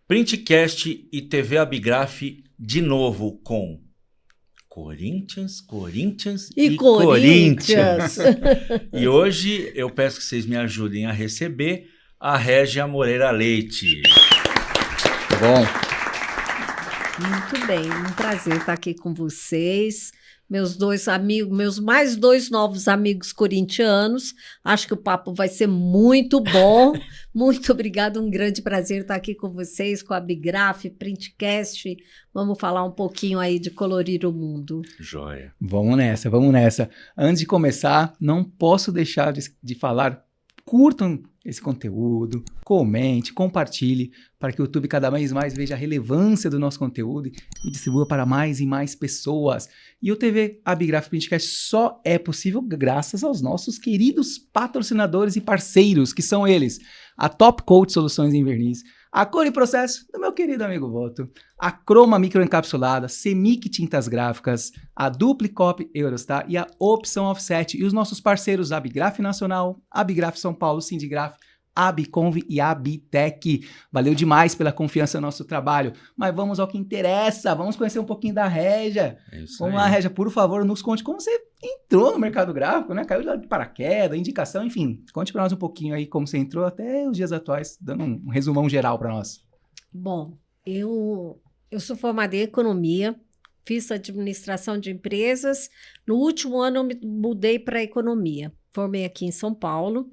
Printcast e TV Abigraf de novo com Corinthians e Corinthians. E hoje eu peço que vocês me ajudem a receber a Régia Moreira Leite. Bom. Muito bem, um prazer estar aqui com vocês. Meus dois amigos, meus mais dois novos amigos corintianos. Acho que o papo vai ser muito bom. Muito obrigada, um grande prazer estar aqui com vocês, com a Abigraf, Printcast. Vamos falar um pouquinho aí de colorir o mundo. Joia. Vamos nessa. Antes de começar, não posso deixar de falar, curtam esse conteúdo, comente, compartilhe, para que o YouTube cada vez mais veja a relevância do nosso conteúdo e distribua para mais e mais pessoas. E o TV Abigraf Printcast só é possível graças aos nossos queridos patrocinadores e parceiros, que são eles: a Top Coat Soluções em Verniz, a Cor e Processo do meu querido amigo Voto, a Croma Microencapsulada, Semic Tintas Gráficas, a Duplicop Eurostar e a Opção Offset. E os nossos parceiros Abigraf Nacional, Abigraf São Paulo, Sindigraf, Abiconv e Abitec. Valeu demais pela confiança no nosso trabalho. Mas vamos ao que interessa. Vamos conhecer um pouquinho da Régia. Vamos lá, Régia, por favor, nos conte como você entrou no mercado gráfico, né? Caiu lá de paraquedas, indicação, enfim. Conte para nós um pouquinho aí como você entrou até os dias atuais, dando um resumão geral para nós. Bom, eu sou formada em economia, fiz administração de empresas. No último ano eu me mudei para economia. Formei aqui em São Paulo.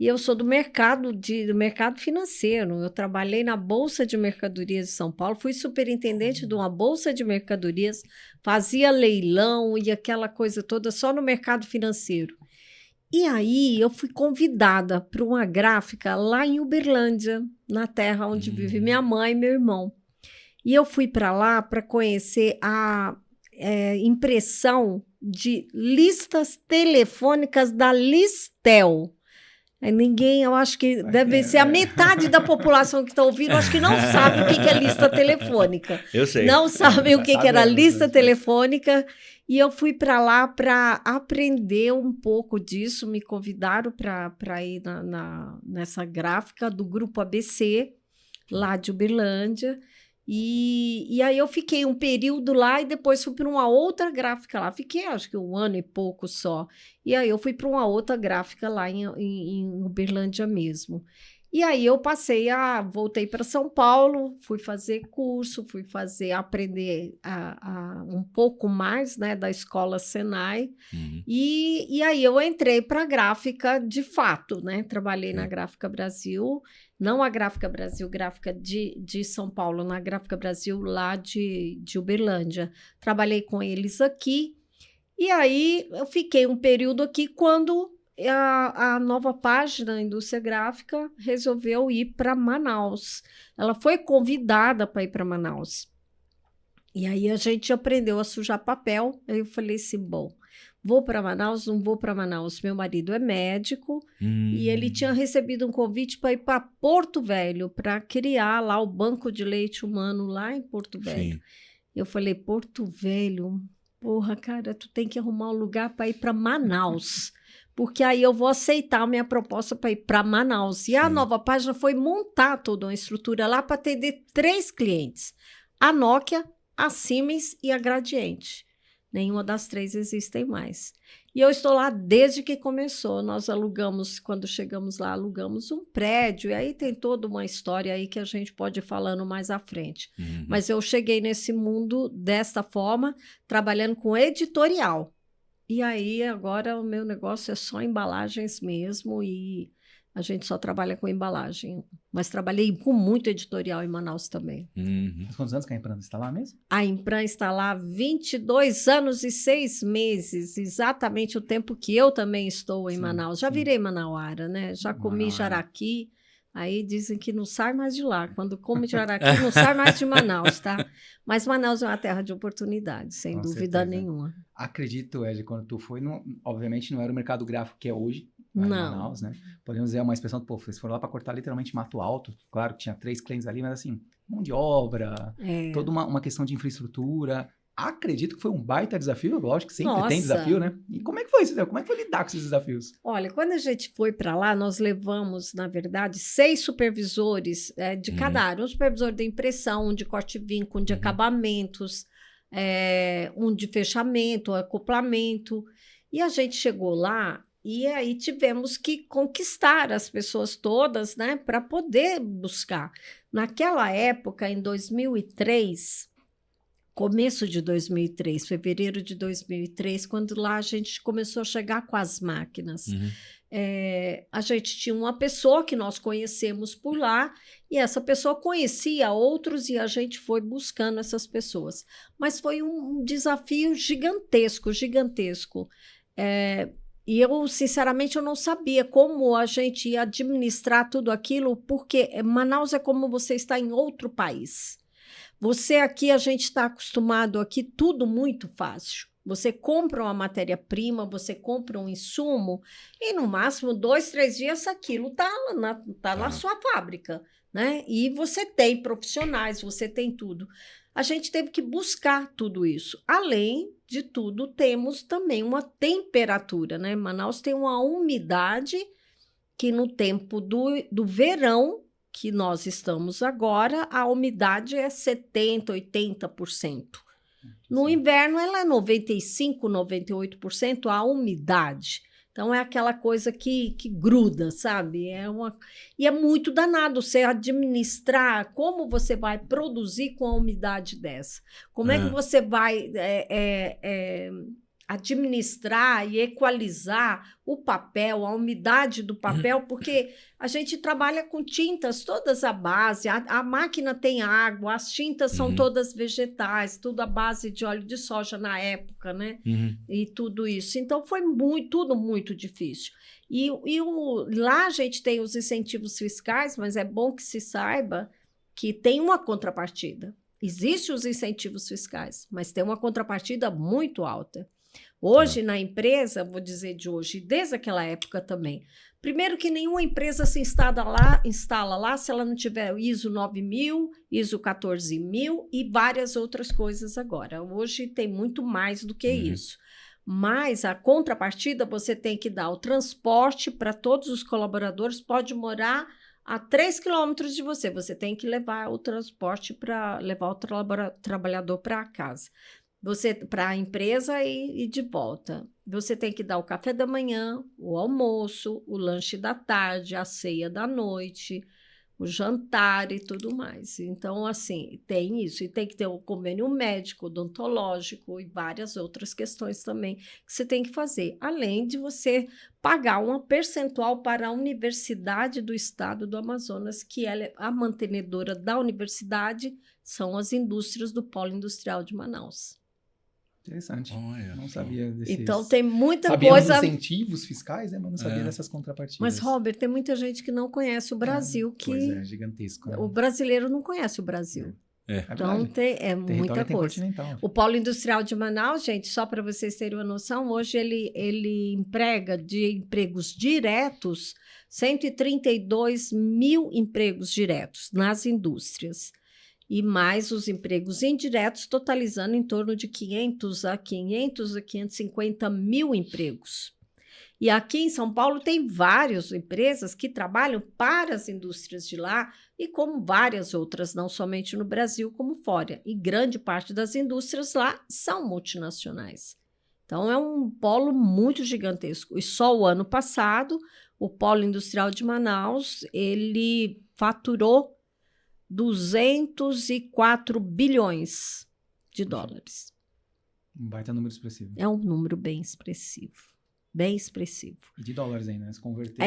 E eu sou do mercado financeiro. Eu trabalhei na Bolsa de Mercadorias de São Paulo, fui superintendente de uma Bolsa de Mercadorias, fazia leilão e aquela coisa toda só no mercado financeiro. E aí eu fui convidada para uma gráfica lá em Uberlândia, na terra onde vive minha mãe e meu irmão. E eu fui para lá para conhecer a impressão de listas telefônicas da Listel. Eu acho que deve ser a metade da população que está ouvindo, acho que não sabe o que é lista telefônica. Eu sei. Não sabe o que era lista telefônica. E eu fui para lá para aprender um pouco disso. Me convidaram para ir nessa gráfica do Grupo ABC, lá de Uberlândia. E aí eu fiquei um período lá e depois fui para uma outra gráfica lá. Fiquei, acho que 1 ano e pouco só. E aí eu fui para uma outra gráfica lá em Uberlândia mesmo. E aí eu voltei para São Paulo, fui fazer curso, aprender um pouco mais, né, da escola Senai. Uhum. E aí eu entrei para a gráfica de fato, né? Trabalhei na Gráfica Brasil, não a Gráfica Brasil, gráfica de São Paulo, na Gráfica Brasil lá de Uberlândia. Trabalhei com eles aqui. E aí eu fiquei um período aqui quando a nova página, a Indústria Gráfica, resolveu ir para Manaus. Ela foi convidada para ir para Manaus. E aí a gente aprendeu a sujar papel. Aí eu falei assim, bom, vou para Manaus, não vou para Manaus. Meu marido é médico e ele tinha recebido um convite para ir para Porto Velho, para criar lá o Banco de Leite Humano lá em Porto Velho. Sim. Eu falei, Porto Velho, porra, cara, tu tem que arrumar um lugar para ir para Manaus. Porque aí eu vou aceitar a minha proposta para ir para Manaus. E a nova página foi montar toda uma estrutura lá para atender 3 clientes. A Nokia, a Siemens e a Gradiente. Nenhuma das 3 existem mais. E eu estou lá desde que começou. Nós alugamos, quando chegamos lá, alugamos um prédio. E aí tem toda uma história aí que a gente pode ir falando mais à frente. Uhum. Mas eu cheguei nesse mundo desta forma, trabalhando com editorial. E aí, agora, o meu negócio é só embalagens mesmo e a gente só trabalha com embalagem. Mas trabalhei com muito editorial em Manaus também. Uhum. Quantos anos que a Impran está lá mesmo? A Impran está lá há 22 anos e 6 meses, exatamente o tempo que eu também estou em Manaus. Já virei manauara, né? Já comi jaraqui. Aí dizem que não sai mais de lá. Quando come jaraqui, não sai mais de Manaus, tá? Mas Manaus é uma terra de oportunidade, sem Com dúvida certeza. nenhuma. Acredito, Ed, quando tu foi, obviamente não era o mercado gráfico que é hoje, lá em Não. Manaus, né? Podemos dizer uma expressão, pô, vocês foram lá para cortar literalmente mato alto. Claro que tinha 3 clientes ali, mas assim, mão de obra, toda uma questão de infraestrutura. acredito que foi um baita desafio, lógico que sempre Nossa. tem desafio, né? E como é que foi isso? Como é que foi lidar com esses desafios? Olha, quando a gente foi para lá, nós levamos, na verdade, 6 supervisores de cada área. Um supervisor de impressão, um de corte e vinco, um de acabamentos, um de fechamento, acoplamento. E a gente chegou lá e aí tivemos que conquistar as pessoas todas, né, para poder buscar. Naquela época, em 2003... Começo de 2003, fevereiro de 2003, quando lá a gente começou a chegar com as máquinas. A gente tinha uma pessoa que nós conhecemos por lá, e essa pessoa conhecia outros, e a gente foi buscando essas pessoas. Mas foi um desafio gigantesco, gigantesco. E eu, sinceramente, eu não sabia como a gente ia administrar tudo aquilo, porque Manaus é como você está em outro país. Você aqui, a gente está acostumado aqui, tudo muito fácil. Você compra uma matéria-prima, você compra um insumo, e no máximo 2, 3 dias aquilo está na sua fábrica, né? E você tem profissionais, você tem tudo. A gente teve que buscar tudo isso. Além de tudo, temos também uma temperatura, né? Manaus tem uma umidade que no tempo do verão, que nós estamos agora, a umidade é 70%, 80%. No inverno, ela é 95%, 98% a umidade. Então, é aquela coisa que gruda, sabe? E é muito danado você administrar como você vai produzir com a umidade dessa. Como é que você vai administrar e equalizar o papel, a umidade do papel, porque a gente trabalha com tintas todas à base, a máquina tem água, as tintas são todas vegetais, tudo à base de óleo de soja na época, né? E tudo isso. Então, foi tudo muito difícil. Lá a gente tem os incentivos fiscais, mas é bom que se saiba que tem uma contrapartida. Existem os incentivos fiscais, mas tem uma contrapartida muito alta. Hoje, na empresa, vou dizer de hoje, desde aquela época também, primeiro que nenhuma empresa se instala lá se ela não tiver o ISO 9000, ISO 14000 e várias outras coisas agora. Hoje tem muito mais do que isso. Mas a contrapartida, você tem que dar o transporte para todos os colaboradores, pode morar a 3 quilômetros de você, você tem que levar o transporte para levar o trabalhador para casa. Você para a empresa e de volta. Você tem que dar o café da manhã, o almoço, o lanche da tarde, a ceia da noite, o jantar e tudo mais. Então, assim, tem isso. E tem que ter o convênio médico, odontológico e várias outras questões também que você tem que fazer. Além de você pagar uma percentual para a Universidade do Estado do Amazonas, que é a mantenedora da universidade, são as indústrias do Polo Industrial de Manaus. Interessante. Não sabia desses... Então, tem muita Sabíamos coisa... dos incentivos fiscais, né? Mas não sabia dessas contrapartidas. Mas, Robert, tem muita gente que não conhece o Brasil. Pois é, gigantesco. Né? O brasileiro não conhece o Brasil. Então, tem muita coisa. O Polo Industrial de Manaus, gente, só para vocês terem uma noção, hoje ele emprega de empregos diretos 132 mil empregos diretos nas indústrias. E mais os empregos indiretos, totalizando em torno de 500 a 550 mil empregos. E aqui em São Paulo tem várias empresas que trabalham para as indústrias de lá e como várias outras, não somente no Brasil como fora. E grande parte das indústrias lá são multinacionais. Então, é um polo muito gigantesco. E só o ano passado, o Polo Industrial de Manaus, ele faturou 204 bilhões de dólares. Um baita número expressivo. É um número bem expressivo. Bem expressivo. E de dólares ainda, né? Se converter...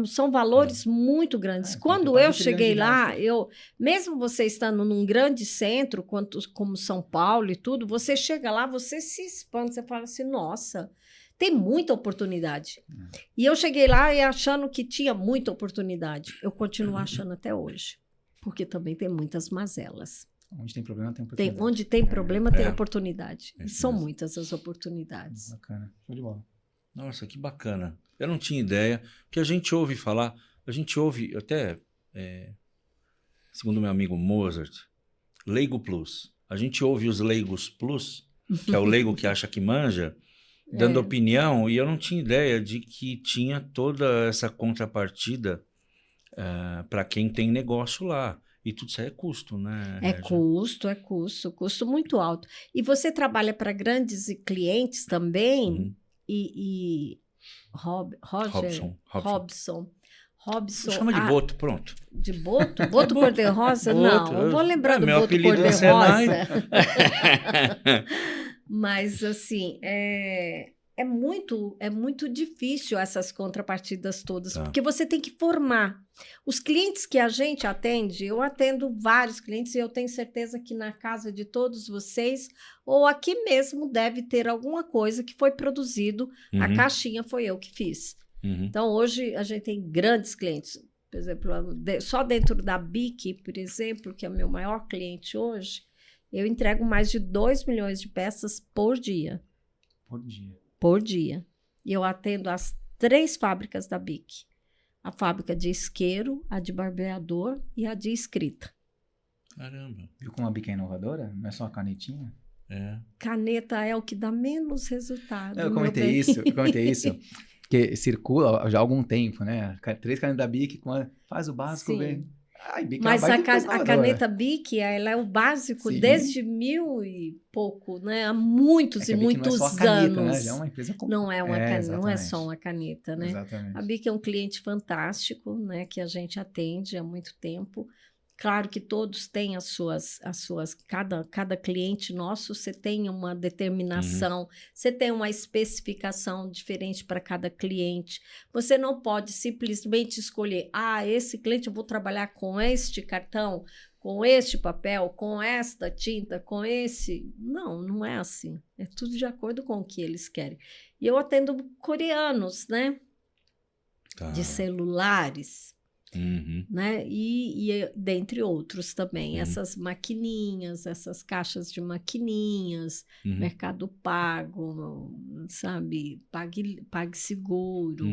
São valores muito grandes. Quando eu cheguei lá, mesmo você estando num grande centro, como São Paulo e tudo, você chega lá, você se espanta, você fala assim, nossa... Tem muita oportunidade. E eu cheguei lá e achando que tinha muita oportunidade. Eu continuo achando até hoje. Porque também tem muitas mazelas. Onde tem problema, tem oportunidade. Onde tem problema, tem oportunidade. E são muitas as oportunidades. Bacana. Show de bola. Nossa, que bacana. Eu não tinha ideia. Porque a gente ouve falar... A gente ouve até... segundo meu amigo Mozart, Leigo Plus. A gente ouve os leigos plus, que é o leigo que acha que manja, dando opinião, e eu não tinha ideia de que tinha toda essa contrapartida para quem tem negócio lá. E tudo isso aí é custo, né, É Régia? custo muito alto. E você trabalha para grandes clientes também, Uhum. Robson. Chama de Boto, pronto. De Boto? Boto Cor-de-Rosa? Boto, Não, eu vou lembrar do meu Boto apelido no Senai. Cor-de-Rosa. Mas, assim, é muito difícil essas contrapartidas todas, porque você tem que formar. Os clientes que a gente atende, eu atendo vários clientes e eu tenho certeza que na casa de todos vocês, ou aqui mesmo, deve ter alguma coisa que foi produzido, a caixinha foi eu que fiz. Então, hoje, a gente tem grandes clientes. Por exemplo, só dentro da BIC, por exemplo, que é o meu maior cliente hoje, eu entrego mais de 2 milhões de peças por dia. Por dia. E eu atendo as 3 fábricas da BIC. A fábrica de isqueiro, a de barbeador e a de escrita. Caramba. Viu como a BIC é inovadora? Não é só uma canetinha? Caneta é o que dá menos resultado. Eu comentei isso, que circula já há algum tempo, né? 3 canetas da BIC, faz o básico, vem. Mas a caneta BIC, ela é o básico desde 1000 e pouco, né? Há muitos e muitos anos. Caneta, né? Já é uma empresa não é uma caneta, não é só uma caneta, né? Exatamente. A BIC é um cliente fantástico, né? Que a gente atende há muito tempo. Claro que todos têm as suas cada cliente nosso, você tem uma determinação, você tem uma especificação diferente para cada cliente. Você não pode simplesmente escolher, esse cliente eu vou trabalhar com este cartão, com este papel, com esta tinta, com esse... Não é assim. É tudo de acordo com o que eles querem. E eu atendo coreanos, né? De celulares. Né? E dentre outros também, essas maquininhas, essas caixas de maquininhas, Mercado Pago, sabe, PagSeguro,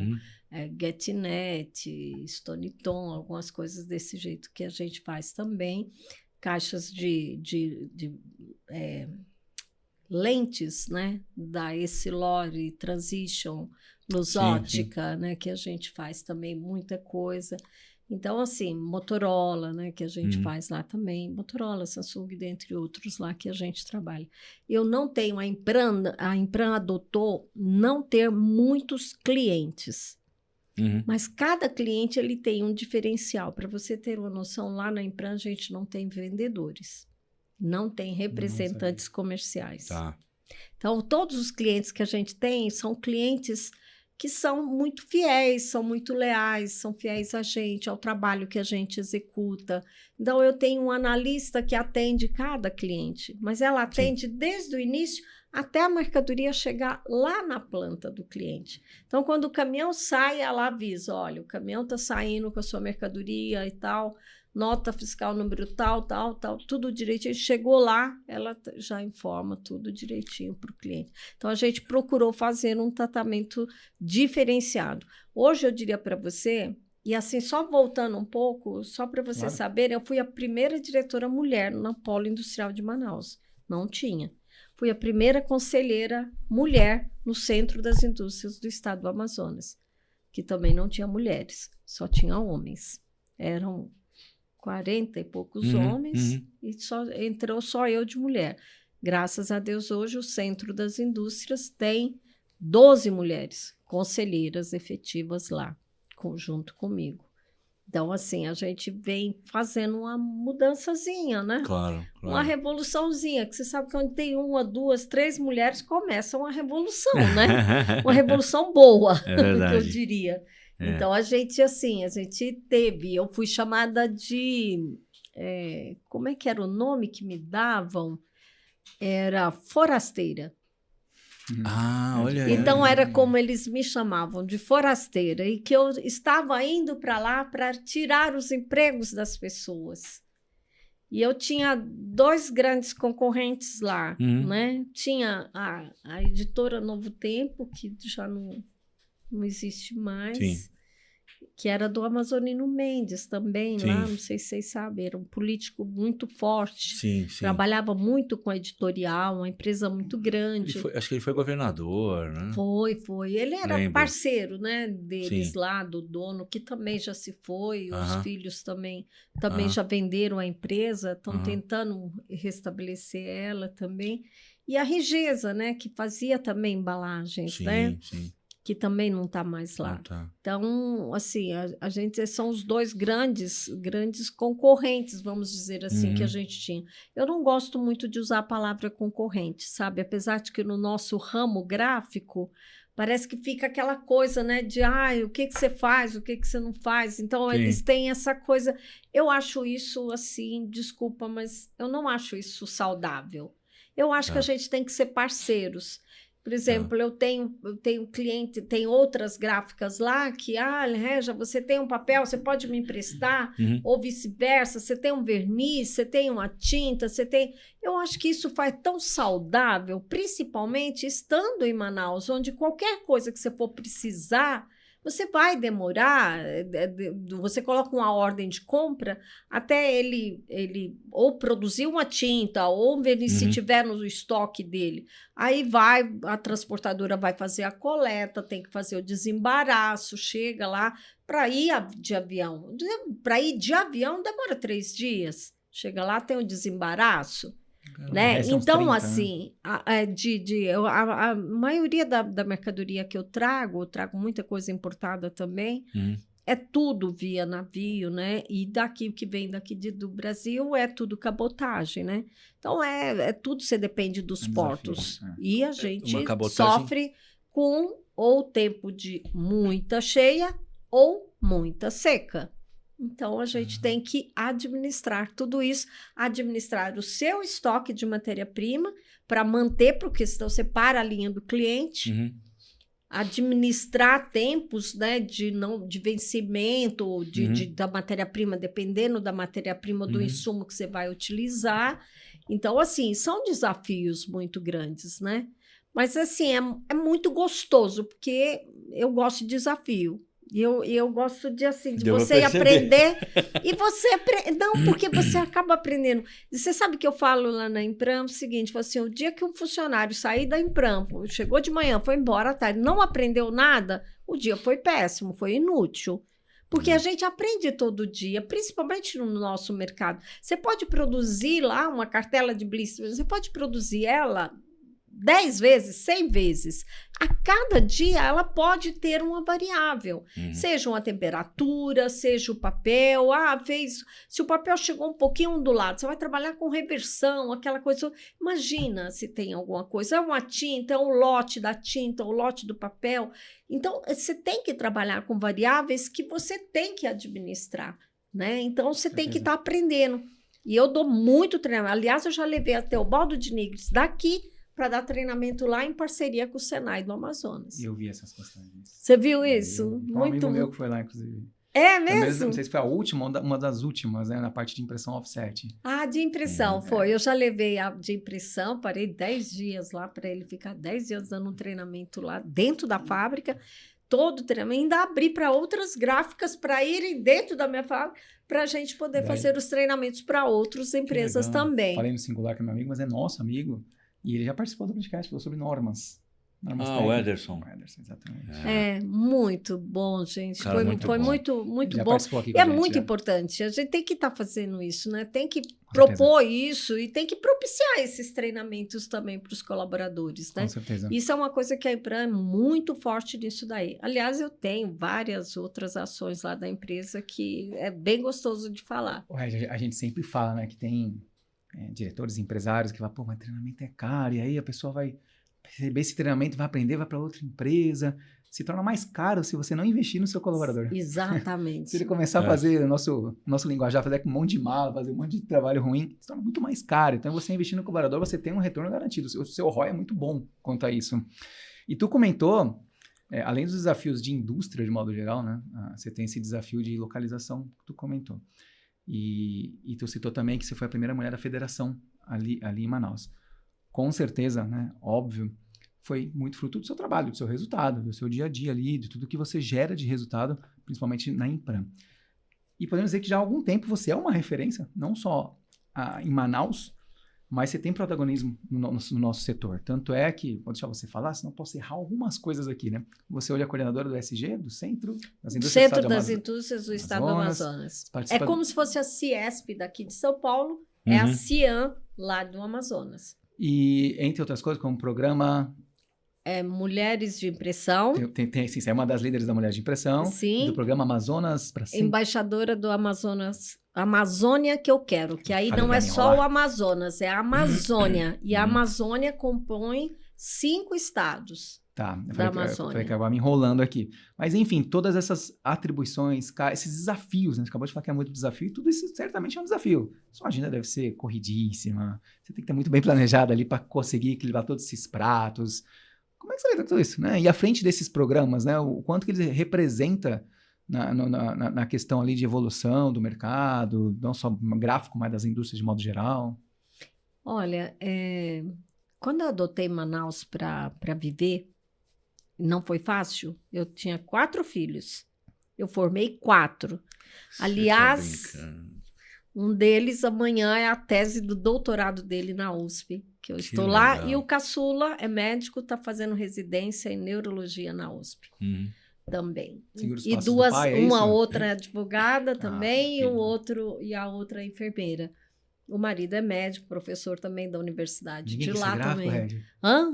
GetNet, Stoniton, algumas coisas desse jeito que a gente faz também, caixas de lentes, né, da Essilor Transition, Lusótica, né, que a gente faz também muita coisa. Então, assim, Motorola, né, que a gente faz lá também, Motorola, Samsung, dentre outros lá que a gente trabalha. Eu não tenho, a Impran adotou não ter muitos clientes, mas cada cliente ele tem um diferencial. Para você ter uma noção, lá na Impran a gente não tem vendedores, não tem representantes comerciais. Então, todos os clientes que a gente tem são clientes que são muito fiéis, são muito leais, são fiéis a gente, ao trabalho que a gente executa. Então, eu tenho um analista que atende cada cliente, mas ela atende desde o início até a mercadoria chegar lá na planta do cliente. Então, quando o caminhão sai, ela avisa, olha, o caminhão está saindo com a sua mercadoria e tal, nota fiscal número tal, tudo direitinho. Chegou lá, ela já informa tudo direitinho para o cliente. Então, a gente procurou fazer um tratamento diferenciado. Hoje, eu diria para você, e assim, só voltando um pouco, só para vocês saberem, eu fui a primeira diretora mulher no Polo Industrial de Manaus. Não tinha. Fui a primeira conselheira mulher no Centro das Indústrias do Estado do Amazonas, que também não tinha mulheres, só tinha homens. Eram 40 e poucos homens e entrou só eu de mulher. Graças a Deus, hoje o Centro das Indústrias tem 12 mulheres conselheiras efetivas lá, junto comigo. Então, assim, a gente vem fazendo uma mudançazinha, né? Claro. Uma revoluçãozinha, que você sabe que onde tem 1, 2, 3 mulheres, começa uma revolução, né? Uma revolução boa, que eu diria. Então, a gente teve... Eu fui chamada de... como é que era o nome que me davam? Era forasteira. Olha. Então, era como eles me chamavam, de forasteira, e que eu estava indo para lá para tirar os empregos das pessoas. E eu tinha 2 grandes concorrentes lá, né? Tinha a editora Novo Tempo, que já não existe mais. que era do Amazonino Mendes também, Sim. lá, não sei se vocês sabem, era um político muito forte, Sim, sim. trabalhava muito com a editorial, uma empresa muito grande. Acho que ele foi governador, né? Foi. Ele era Lembro. parceiro, né, deles Sim. lá, do dono, que também já se foi, os Aham. filhos também Aham. já venderam a empresa, estão Aham. tentando restabelecer ela também. E a Rigesa, né, que fazia também embalagens, né, Sim. que também não está mais lá. Ah, tá. Então, assim, a gente são os dois grandes concorrentes, vamos dizer assim, que a gente tinha. Eu não gosto muito de usar a palavra concorrente, sabe? Apesar de que no nosso ramo gráfico parece que fica aquela coisa, né, de o que você faz, o que você não faz. Então, Sim. eles têm essa coisa. Eu acho isso, assim, desculpa, mas eu não acho isso saudável. Eu acho que a gente tem que ser parceiros. Por exemplo, eu tenho cliente, tem outras gráficas lá que, Regia, você tem um papel, você pode me emprestar, ou vice-versa, você tem um verniz, você tem uma tinta, você tem... Eu acho que isso faz tão saudável, principalmente estando em Manaus, onde qualquer coisa que você for precisar, você vai demorar, você coloca uma ordem de compra até ele ou produzir uma tinta ou um verniz, se tiver no estoque dele. Aí a transportadora vai fazer a coleta, tem que fazer o desembaraço, chega lá para ir de avião. Para ir de avião demora 3 dias. Chega lá, tem o desembaraço. Né? Então, 30, assim, a maioria da mercadoria que eu trago muita coisa importada também, é tudo via navio, né? E daqui, o que vem do Brasil é tudo cabotagem, né? Então, tudo, você depende dos portos. E a gente sofre com ou tempo de muita cheia ou muita seca. Então, a gente tem que administrar tudo isso, administrar o seu estoque de matéria-prima para manter, porque senão você para a linha do cliente, administrar tempos, né, de vencimento da matéria-prima, dependendo da matéria-prima, do insumo que você vai utilizar. Então, assim, são desafios muito grandes, né? Mas, assim, é muito gostoso, porque eu gosto de desafio. E eu gosto de você aprender e você não, porque você acaba aprendendo. E você sabe que eu falo lá na Impram o seguinte, assim, o dia que um funcionário sair da Impram, chegou de manhã, foi embora à tarde, não aprendeu nada, o dia foi péssimo, foi inútil. Porque a gente aprende todo dia, principalmente no nosso mercado. Você pode produzir lá uma cartela de blister, você pode produzir ela 10 vezes, 100 vezes. A cada dia ela pode ter uma variável, seja uma temperatura, seja o papel. Se o papel chegou um pouquinho ondulado, você vai trabalhar com reversão, aquela coisa. Imagina se tem alguma coisa, é uma tinta, é um lote da tinta, o lote do papel. Então, você tem que trabalhar com variáveis que você tem que administrar, né? Então, você tem que estar aprendendo. E eu dou muito treinamento. Aliás, eu já levei até o Baldo de Nigres daqui para dar treinamento lá em parceria com o Senai do Amazonas. Eu vi essas postagens. Você viu isso? Um amigo meu que foi lá, inclusive. É mesmo? Não sei se foi a última, uma das últimas, né? Na parte de impressão offset. De impressão, foi. Eu já levei a de impressão, parei 10 dias lá para ele ficar 10 dias dando um treinamento lá dentro da fábrica. Todo o treinamento, ainda abri para outras gráficas para irem dentro da minha fábrica para a gente poder fazer os treinamentos para outras empresas também. Falei no singular com meu amigo, mas é nosso amigo. E ele já participou do podcast, falou sobre normas. O Ederson. O Ederson, exatamente. Muito bom, gente. Cara, foi muito já bom. Aqui e é muito importante. A gente tem que estar fazendo isso, né? Tem que propor isso e tem que propiciar esses treinamentos também para os colaboradores, né? Com certeza. Isso é uma coisa que a Impram é muito forte nisso daí. Aliás, eu tenho várias outras ações lá da empresa que é bem gostoso de falar. A gente sempre fala, né, que tem diretores, empresários que falam, pô, mas treinamento é caro, e aí a pessoa vai receber esse treinamento, vai aprender, vai para outra empresa. Se torna mais caro se você não investir no seu colaborador. Exatamente. Se ele começar a fazer o nosso linguajar, fazer um monte de mala, fazer um monte de trabalho ruim, se torna muito mais caro. Então, você investir no colaborador, você tem um retorno garantido. O seu ROI é muito bom quanto a isso. E tu comentou, além dos desafios de indústria, de modo geral, né? Você tem esse desafio de localização que tu comentou. E tu citou também que você foi a primeira mulher da federação ali em Manaus. Com certeza, né? Óbvio, foi muito fruto do seu trabalho, do seu resultado, do seu dia a dia ali, de tudo que você gera de resultado, principalmente na Impram. E podemos dizer que já há algum tempo você é uma referência, não só em Manaus, mas você tem protagonismo no nosso setor. Tanto é que, vou deixar você falar, senão posso errar algumas coisas aqui, né? Você hoje é coordenadora do SG, do Centro das Indústrias, Centro das Indústrias do Estado do Amazonas. É como se fosse a Ciesp daqui de São Paulo, é a Cian lá do Amazonas. E, entre outras coisas, como programa... Mulheres de Impressão. Sim, você é uma das líderes da Mulher de Impressão. Sim. Do programa Amazonas para Sempre. Embaixadora do Amazonas. Amazônia que eu quero, que aí não é só o Amazonas, é a Amazônia. E a Amazônia compõe 5 estados. Tá, da Amazônia. Eu falei que agora me enrolando aqui. Mas, enfim, todas essas atribuições, esses desafios, né? Você acabou de falar que é muito desafio, e tudo isso certamente é um desafio. Sua agenda deve ser corridíssima, você tem que estar muito bem planejado ali para conseguir equilibrar todos esses pratos. Como é que você lida com tudo isso, né? E à frente desses programas, né? O quanto que ele representa na questão ali de evolução do mercado, não só gráfico, mas das indústrias de modo geral? Olha, quando eu adotei Manaus para viver, não foi fácil. Eu tinha 4 filhos. Eu formei 4. Aliás, um deles amanhã é a tese do doutorado dele na USP, que eu estou lá. E o caçula é médico, está fazendo residência em neurologia na USP. Também. E duas, uma outra advogada também, e a outra enfermeira. O marido é médico, professor também da universidade de lá também.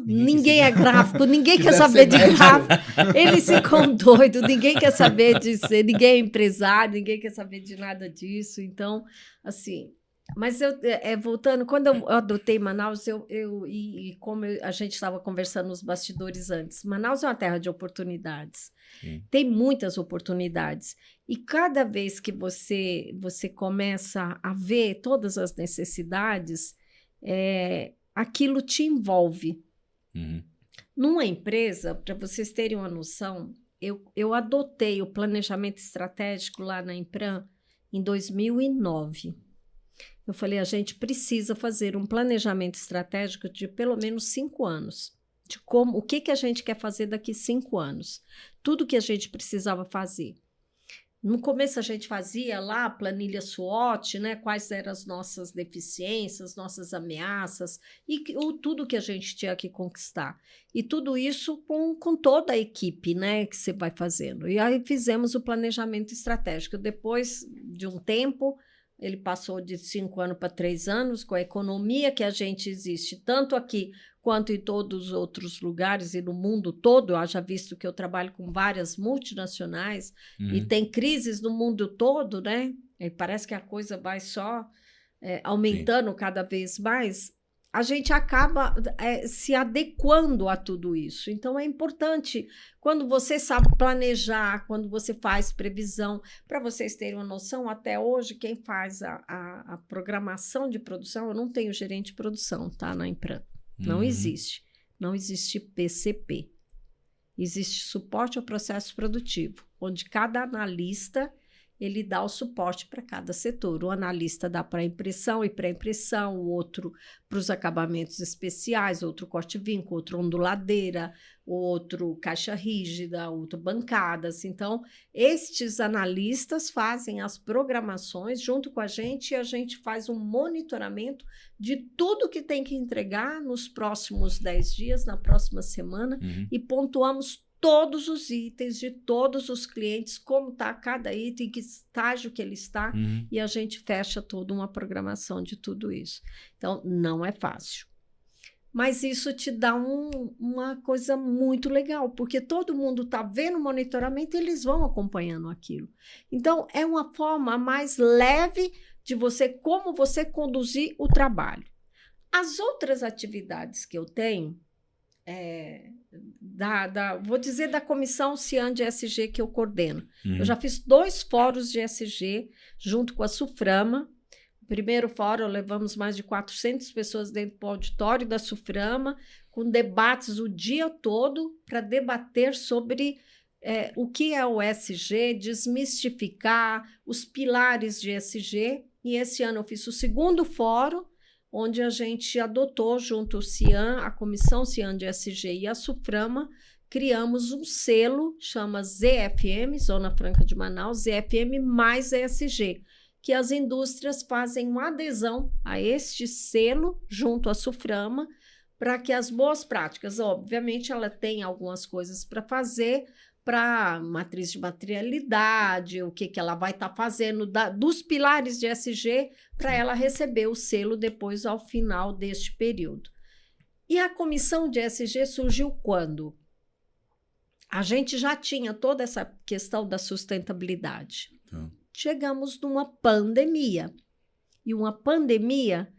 Ninguém é gráfico, ninguém quer saber de gráfico. Eles ficam doidos, ninguém quer saber disso, ninguém é empresário, ninguém quer saber de nada disso. Então, assim, mas voltando, quando eu adotei Manaus, como a gente estava conversando nos bastidores antes, Manaus é uma terra de oportunidades. Tem muitas oportunidades. E cada vez que você começa a ver todas as necessidades, aquilo te envolve. Numa empresa, para vocês terem uma noção, eu adotei o planejamento estratégico lá na Impram em 2009. Eu falei, a gente precisa fazer um planejamento estratégico de pelo menos 5 anos. De o que a gente quer fazer daqui 5 anos. Tudo que a gente precisava fazer. No começo a gente fazia lá a planilha SWOT, né? Quais eram as nossas deficiências, nossas ameaças e tudo que a gente tinha que conquistar. E tudo isso com toda a equipe, né? Que você vai fazendo. E aí fizemos o planejamento estratégico. Depois de um tempo, ele passou de 5 anos para 3 anos, com a economia que a gente existe, tanto aqui quanto em todos os outros lugares e no mundo todo. Eu já visto que eu trabalho com várias multinacionais e tem crises no mundo todo, né? E parece que a coisa vai só aumentando cada vez mais. A gente acaba se adequando a tudo isso. Então, é importante, quando você sabe planejar, quando você faz previsão, para vocês terem uma noção, até hoje, quem faz a programação de produção, eu não tenho gerente de produção, tá, na Impram. Não existe. Não existe PCP. Existe suporte ao processo produtivo, onde cada analista ele dá o suporte para cada setor. O analista dá para impressão e pré-impressão, o outro para os acabamentos especiais, outro corte-vinco, outro onduladeira, outro caixa rígida, outro bancadas. Então, estes analistas fazem as programações junto com a gente e a gente faz um monitoramento de tudo que tem que entregar nos próximos 10 dias, na próxima semana, e pontuamos todos os itens de todos os clientes, como está cada item, que estágio que ele está, e a gente fecha toda uma programação de tudo isso. Então, não é fácil. Mas isso te dá uma coisa muito legal, porque todo mundo está vendo o monitoramento e eles vão acompanhando aquilo. Então, é uma forma mais leve de como você conduzir o trabalho. As outras atividades que eu tenho, vou dizer da comissão Cian de ESG que eu coordeno. Eu já fiz 2 fóruns de ESG junto com a Suframa. O primeiro fórum, levamos mais de 400 pessoas dentro do auditório da Suframa, com debates o dia todo para debater sobre o que é o ESG, desmistificar os pilares de ESG. E esse ano eu fiz o 2º fórum, onde a gente adotou, junto ao CIAN, a Comissão CIAN de ESG e a SUFRAMA, criamos um selo, chama ZFM, Zona Franca de Manaus, ZFM mais ESG, que as indústrias fazem uma adesão a este selo, junto à SUFRAMA, para que as boas práticas, obviamente, ela tem algumas coisas para fazer, para matriz de materialidade, o que ela vai estar fazendo dos pilares de ESG para ela receber o selo depois ao final deste período. E a comissão de ESG surgiu quando? A gente já tinha toda essa questão da sustentabilidade. Chegamos numa pandemia. E uma pandemia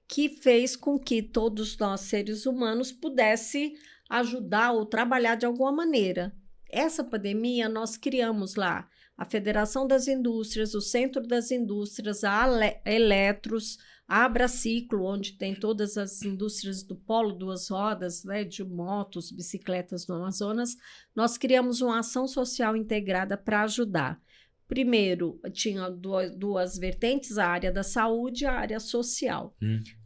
que fez com que todos nós, seres humanos, pudessem ajudar ou trabalhar de alguma maneira. Essa pandemia, nós criamos lá a Federação das Indústrias, o Centro das Indústrias, a Eletros, a Abraciclo, onde tem todas as indústrias do polo duas rodas, né, de motos, bicicletas no Amazonas. Nós criamos uma ação social integrada para ajudar. Primeiro, tinha duas vertentes, a área da saúde e a área social.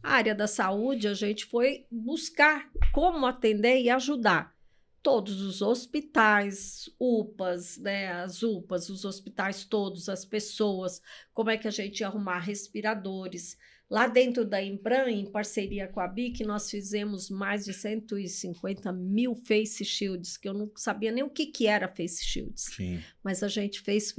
A área da saúde, a gente foi buscar como atender e ajudar todos os hospitais, UPAs, né, as UPAs, os hospitais todos, as pessoas, como é que a gente ia arrumar respiradores. Lá dentro da Impram, em parceria com a BIC, nós fizemos mais de 150 mil face shields, que eu não sabia nem o que era face shields. Sim. Mas a gente fez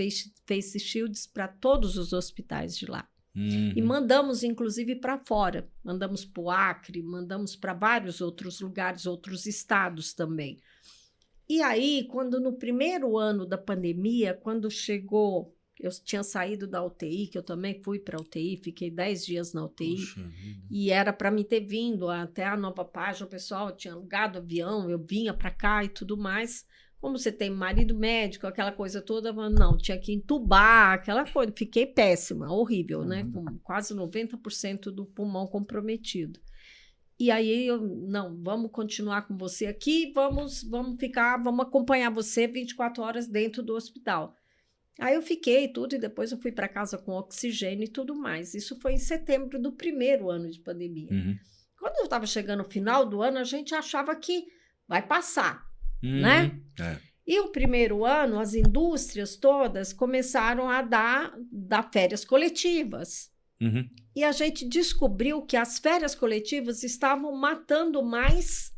face shields para todos os hospitais de lá. E mandamos, inclusive, para fora. Mandamos para o Acre, mandamos para vários outros lugares, outros estados também. E aí, quando no primeiro ano da pandemia, quando chegou... Eu tinha saído da UTI, que eu também fui para a UTI, fiquei 10 dias na UTI. E era para mim ter vindo até a Nova Página, o pessoal tinha alugado avião, eu vinha para cá e tudo mais. Como você tem marido médico, aquela coisa toda, não, tinha que entubar, aquela coisa. Fiquei péssima, horrível, né? Com quase 90% do pulmão comprometido. E aí, não, vamos continuar com você aqui, vamos acompanhar você 24 horas dentro do hospital. Aí eu fiquei tudo e depois eu fui para casa com oxigênio e tudo mais. Isso foi em setembro do primeiro ano de pandemia. Quando eu estava chegando no final do ano, a gente achava que vai passar, né? E o primeiro ano, as indústrias todas começaram a dar férias coletivas. E a gente descobriu que as férias coletivas estavam matando mais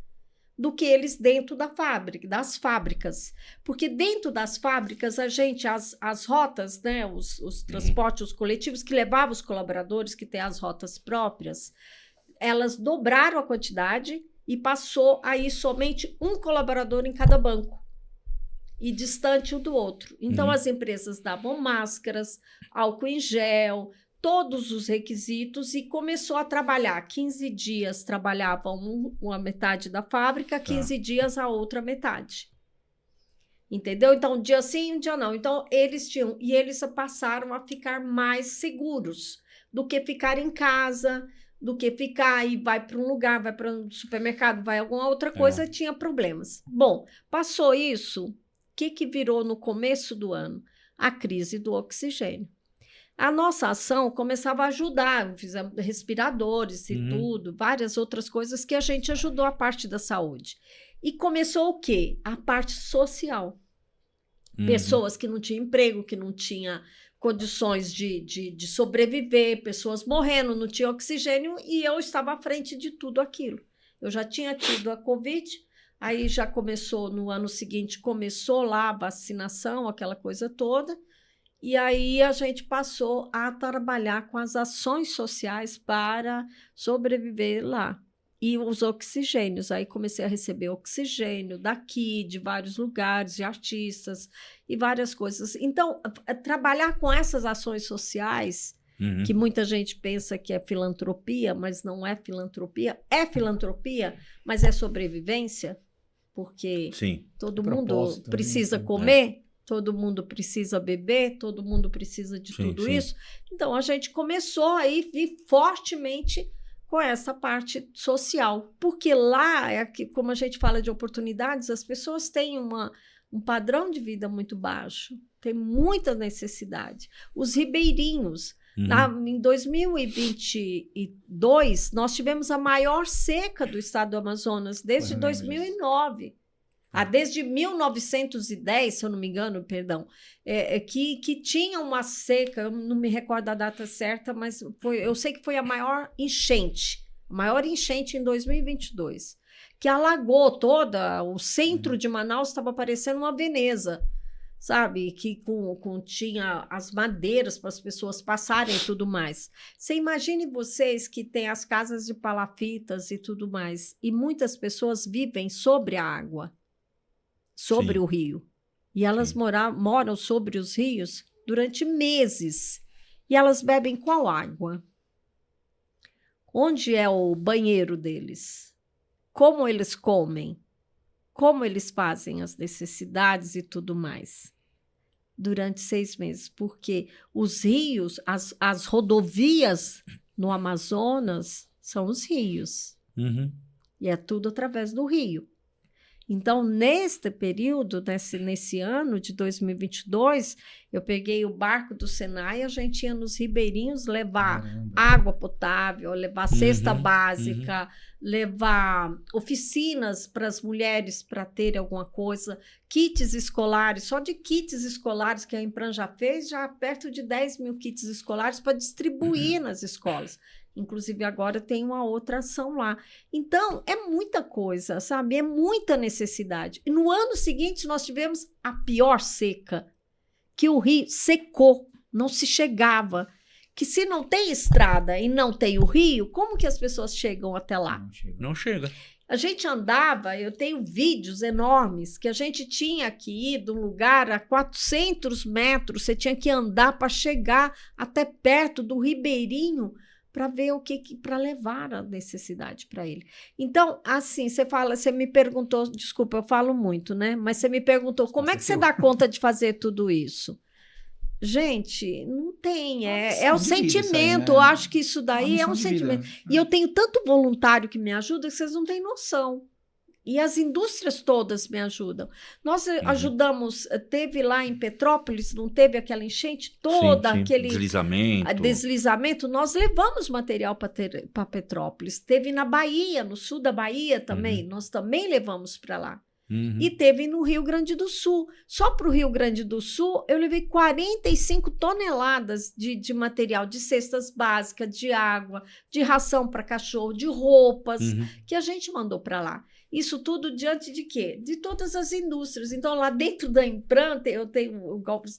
do que eles dentro das fábricas. Porque dentro das fábricas, as rotas, né, os transportes, os coletivos que levavam os colaboradores, que têm as rotas próprias, elas dobraram a quantidade e passou a ir somente um colaborador em cada banco, e distante um do outro. Então, as empresas davam máscaras, álcool em gel, todos os requisitos e começou a trabalhar. 15 dias trabalhavam uma metade da fábrica, 15 dias a outra metade. Entendeu? Então, um dia sim, um dia não. Então, eles passaram a ficar mais seguros do que ficar em casa, do que ficar e vai para um lugar, vai para um supermercado, vai alguma outra coisa, tinha problemas. Bom, passou isso, o que virou no começo do ano? A crise do oxigênio. A nossa ação começava a ajudar, fizemos respiradores e tudo, várias outras coisas que a gente ajudou a parte da saúde. E começou o quê? A parte social. Pessoas que não tinham emprego, que não tinham condições de sobreviver, pessoas morrendo, não tinha oxigênio, e eu estava à frente de tudo aquilo. Eu já tinha tido a Covid, aí já começou, no ano seguinte, começou lá a vacinação, aquela coisa toda. E aí a gente passou a trabalhar com as ações sociais para sobreviver lá. E os oxigênios, aí comecei a receber oxigênio daqui, de vários lugares, de artistas e várias coisas. Então, trabalhar com essas ações sociais, que muita gente pensa que é filantropia, mas não é filantropia, mas é sobrevivência, porque todo mundo precisa comer. Todo mundo precisa beber, todo mundo precisa de tudo isso. Então, a gente começou a ir fortemente com essa parte social. Porque lá, como a gente fala de oportunidades, as pessoas têm um padrão de vida muito baixo, tem muita necessidade. Os ribeirinhos, Em 2022, nós tivemos a maior seca do estado do Amazonas desde 2009. Desde 1910, se eu não me engano, perdão, que tinha uma seca, eu não me recordo a data certa, mas eu sei que foi a maior enchente em 2022, que alagou toda, o centro de Manaus estava parecendo uma Veneza, sabe? Que tinha as madeiras para as pessoas passarem e tudo mais. Você imagine vocês que tem as casas de palafitas e tudo mais, e muitas pessoas vivem sobre a água, sobre o rio. E elas moram sobre os rios durante meses. E elas bebem qual água? Onde é o banheiro deles? Como eles comem? Como eles fazem as necessidades e tudo mais? Durante 6 meses. Porque os rios, as rodovias no Amazonas são os rios. E é tudo através do rio. Então, neste período, nesse ano de 2022, eu peguei o barco do Senai, a gente ia nos ribeirinhos levar água potável, levar cesta básica, levar oficinas para as mulheres para terem alguma coisa, kits escolares, só de kits escolares que a Impran já fez, já perto de 10 mil kits escolares para distribuir nas escolas. Inclusive, agora tem uma outra ação lá. Então, é muita coisa, sabe? É muita necessidade. E no ano seguinte, nós tivemos a pior seca, que o rio secou, não se chegava. Que se não tem estrada e não tem o rio, como que as pessoas chegam até lá? Não chega. A gente andava, eu tenho vídeos enormes, que a gente tinha que ir de um lugar a 400 metros, você tinha que andar para chegar até perto do ribeirinho, para ver para levar a necessidade para ele. Então, assim, você me perguntou, desculpa, eu falo muito, né? Mas você me perguntou, como é que você dá conta de fazer tudo isso? Gente, não tem, é o sentimento, eu acho que isso daí é um sentimento. E eu tenho tanto voluntário que me ajuda que vocês não têm noção. E as indústrias todas me ajudam. Nós ajudamos, teve lá em Petrópolis, não teve aquela enchente toda, aquele deslizamento, nós levamos material para Petrópolis. Teve na Bahia, no sul da Bahia também, nós também levamos para lá. E teve no Rio Grande do Sul. Só para o Rio Grande do Sul, eu levei 45 toneladas de material, de cestas básicas, de água, de ração para cachorro, de roupas, que a gente mandou para lá. Isso tudo diante de quê? De todas as indústrias. Então, lá dentro da Impran,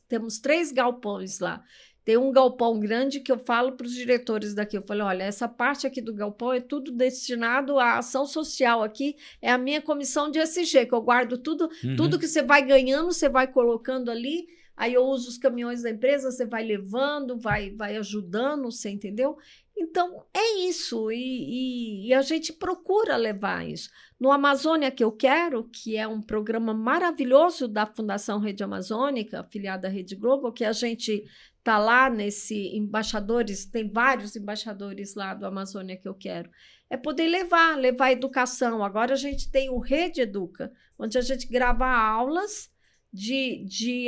temos 3 galpões lá. Tem um galpão grande que eu falo para os diretores daqui. Eu falei, olha, essa parte aqui do galpão é tudo destinado à ação social aqui. É a minha comissão de ESG, que eu guardo tudo. Tudo que você vai ganhando, você vai colocando ali. Aí eu uso os caminhões da empresa, você vai levando, vai ajudando, você entendeu? Então, é isso, e a gente procura levar isso. No Amazônia que eu quero, que é um programa maravilhoso da Fundação Rede Amazônica, afiliada à Rede Globo, que a gente está lá nesse embaixadores, tem vários embaixadores lá do Amazônia que eu quero, é poder levar educação. Agora a gente tem o Rede Educa, onde a gente grava aulas de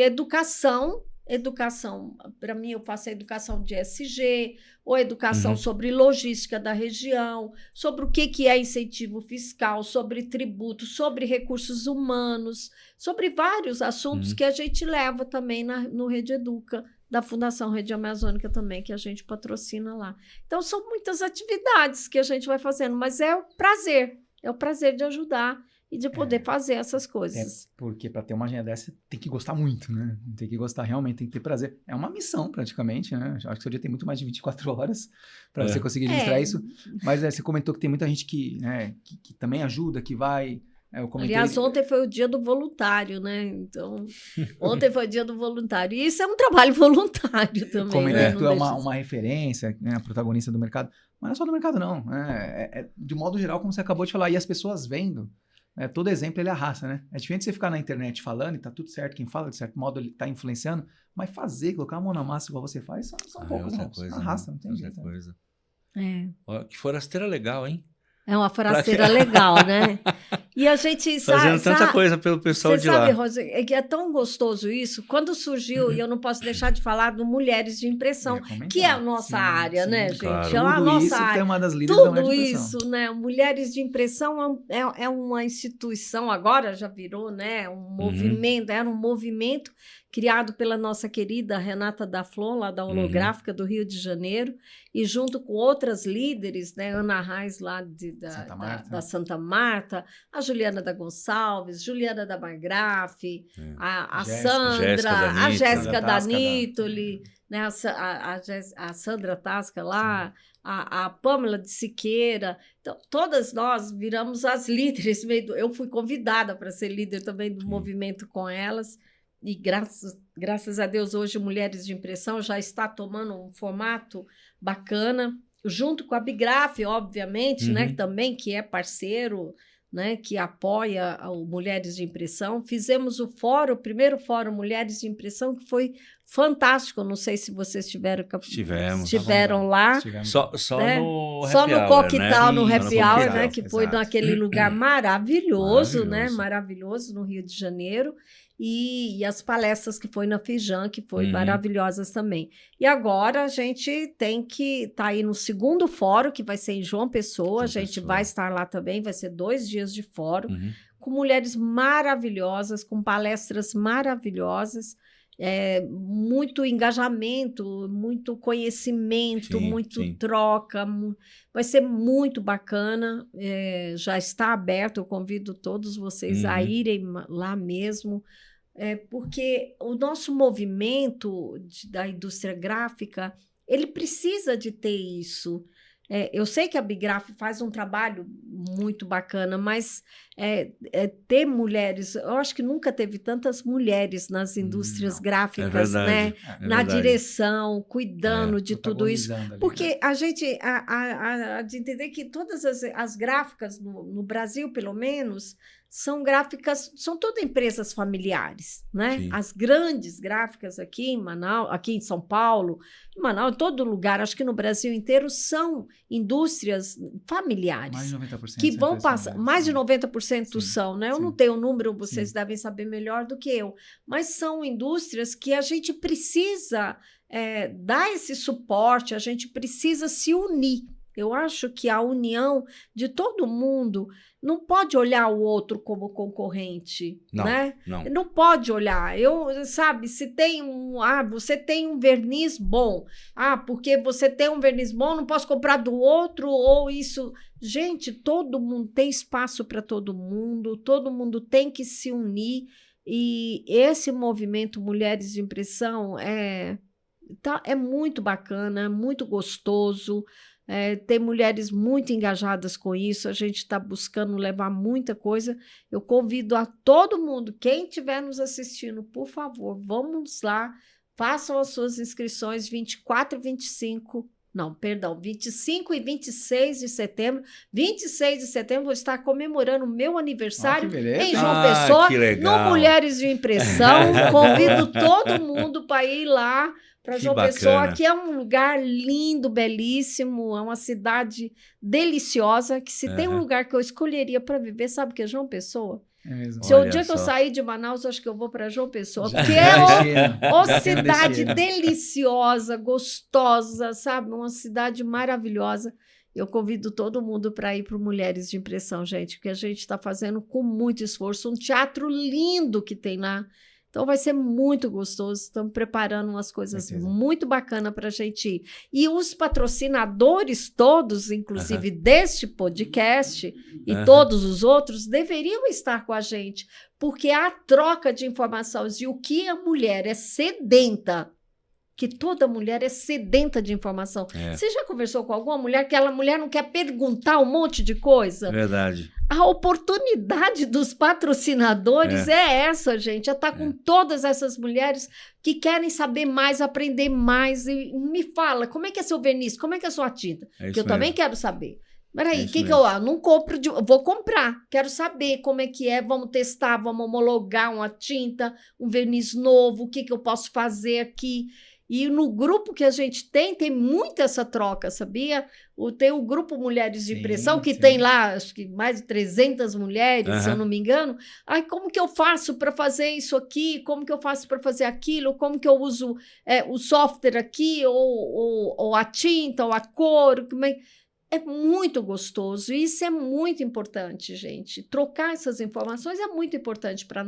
educação, para mim eu faço a educação de ESG, ou educação sobre logística da região, sobre o que é incentivo fiscal, sobre tributo, sobre recursos humanos, sobre vários assuntos que a gente leva também no Rede Educa, da Fundação Rede Amazônica também, que a gente patrocina lá. Então, são muitas atividades que a gente vai fazendo, mas é o prazer de ajudar e de poder fazer essas coisas. Porque para ter uma agenda dessa, tem que gostar muito, né? Tem que gostar realmente, tem que ter prazer. É uma missão, praticamente, né? Acho que seu dia tem muito mais de 24 horas para você conseguir administrar isso. Mas você comentou que tem muita gente que também ajuda, que vai... Aliás, ontem foi o dia do voluntário, né? Então, ontem foi o dia do voluntário. E isso é um trabalho voluntário também. Comentei que tu é uma referência, né? A protagonista do mercado. Mas não é só do mercado, não. De modo geral, como você acabou de falar. E as pessoas vendo... todo exemplo ele arrasta, né? É diferente você ficar na internet falando e tá tudo certo, quem fala de certo modo ele tá influenciando, mas colocar a mão na massa igual você faz, são poucos, não. Arrasta, não tem jeito. Ó, que forasteira legal, hein? É uma forasteira legal, né? E a gente fazendo tanta coisa pelo pessoal de lá. Você sabe, Rosa, é que é tão gostoso isso. Quando surgiu, e eu não posso deixar de falar do Mulheres de Impressão, que é a nossa área, né, gente? Claro. É a Tudo nossa isso área. tem uma das líderes da Tudo Mulher de Impressão. isso, né? Mulheres de Impressão é uma instituição, agora já virou, né? Um movimento, era um movimento criado pela nossa querida Renata da Flor, lá da Holográfica do Rio de Janeiro, e junto com outras líderes, né? Ana Reis, lá da Santa Marta, a Juliana da Gonçalves, Juliana da Margrafe, a Sandra, a Jéssica da Nítoli, né? A Sandra Tasca lá, a Pâmela de Siqueira. Então, todas nós viramos as líderes. Eu fui convidada para ser líder também do movimento com elas. E graças a Deus, hoje Mulheres de Impressão já está tomando um formato bacana, junto com a Bigraf, obviamente, né, também, que é parceiro, né, que apoia o Mulheres de Impressão. Fizemos o primeiro fórum Mulheres de Impressão, que foi fantástico. Não sei se vocês estiveram lá. Só né? no Só no Coquetal, no Happy Hour, né? Que foi exato. naquele lugar maravilhoso, né? Maravilhoso, no Rio de Janeiro. E as palestras que foi na Fijan, que foi maravilhosas também. E agora a gente tem que estar aí no segundo fórum, que vai ser em João Pessoa. A gente vai estar lá também, vai ser 2 dias de fórum, com mulheres maravilhosas, com palestras maravilhosas. Muito engajamento, muito conhecimento, troca. Vai ser muito bacana. Já está aberto, eu convido todos vocês a irem lá mesmo. Porque o nosso movimento da indústria gráfica, ele precisa de ter isso. Eu sei que a Bigraf faz um trabalho muito bacana, mas ter mulheres... Eu acho que nunca teve tantas mulheres nas indústrias gráficas, né? Na direção, cuidando de tudo isso. Porque a gente de entender que todas as gráficas, no Brasil, pelo menos, são gráficas, são todas empresas familiares, né? Sim. As grandes gráficas aqui em Manaus, aqui em São Paulo, em Manaus, em todo lugar, acho que no Brasil inteiro, são indústrias familiares. Mais de 90%. Que vão passar, mais de 90% são, né? Eu não tenho o número, vocês devem saber melhor do que eu, mas são indústrias que a gente precisa dar esse suporte, a gente precisa se unir. Eu acho que a união de todo mundo não pode olhar o outro como concorrente, né? Não pode olhar. Sabe, se tem você tem um verniz bom. Porque você tem um verniz bom, não posso comprar do outro, ou isso. Gente, todo mundo tem espaço para todo mundo tem que se unir. E esse movimento Mulheres de Impressão é muito bacana, muito gostoso. Tem mulheres muito engajadas com isso, a gente está buscando levar muita coisa. Eu convido a todo mundo, quem estiver nos assistindo, por favor, vamos lá, façam as suas inscrições 24 e 25, não, perdão, 25 e 26 de setembro. 26 de setembro vou estar comemorando o meu aniversário em João Pessoa, no Mulheres de Impressão. Convido todo mundo para ir lá, para João Pessoa, que é um lugar lindo, belíssimo, é uma cidade deliciosa, que se tem um lugar que eu escolheria para viver, sabe o que é João Pessoa? É mesmo. Se o dia que eu sair de Manaus, acho que eu vou para João Pessoa, porque é uma cidade deliciosa, gostosa, sabe? Uma cidade maravilhosa. Eu convido todo mundo para ir para Mulheres de Impressão, gente, porque a gente está fazendo com muito esforço, um teatro lindo que tem lá. Então, vai ser muito gostoso. Estamos preparando umas coisas muito bacanas para a gente ir. E os patrocinadores todos, inclusive deste podcast e todos os outros, deveriam estar com a gente, porque a troca de informações e o que a mulher é sedenta, que toda mulher é sedenta de informação. Você já conversou com alguma mulher que aquela mulher não quer perguntar um monte de coisa? Verdade. A oportunidade dos patrocinadores é essa, gente. É estar com todas essas mulheres que querem saber mais, aprender mais. E me fala, como é que é seu verniz? Como é que é a sua tinta? Que eu também quero saber. Peraí, que eu não compro, vou comprar. Quero saber como é que é. Vamos testar, vamos homologar uma tinta, um verniz novo. O que eu posso fazer aqui? E no grupo que a gente tem muito essa troca, sabia? Tem o grupo Mulheres de Impressão, que tem lá, acho que mais de 300 mulheres, se eu não me engano. Ai, como que eu faço para fazer isso aqui? Como que eu faço para fazer aquilo? Como que eu uso o software aqui? Ou a tinta, ou a cor? É muito gostoso. E isso é muito importante, gente. Trocar essas informações é muito importante para a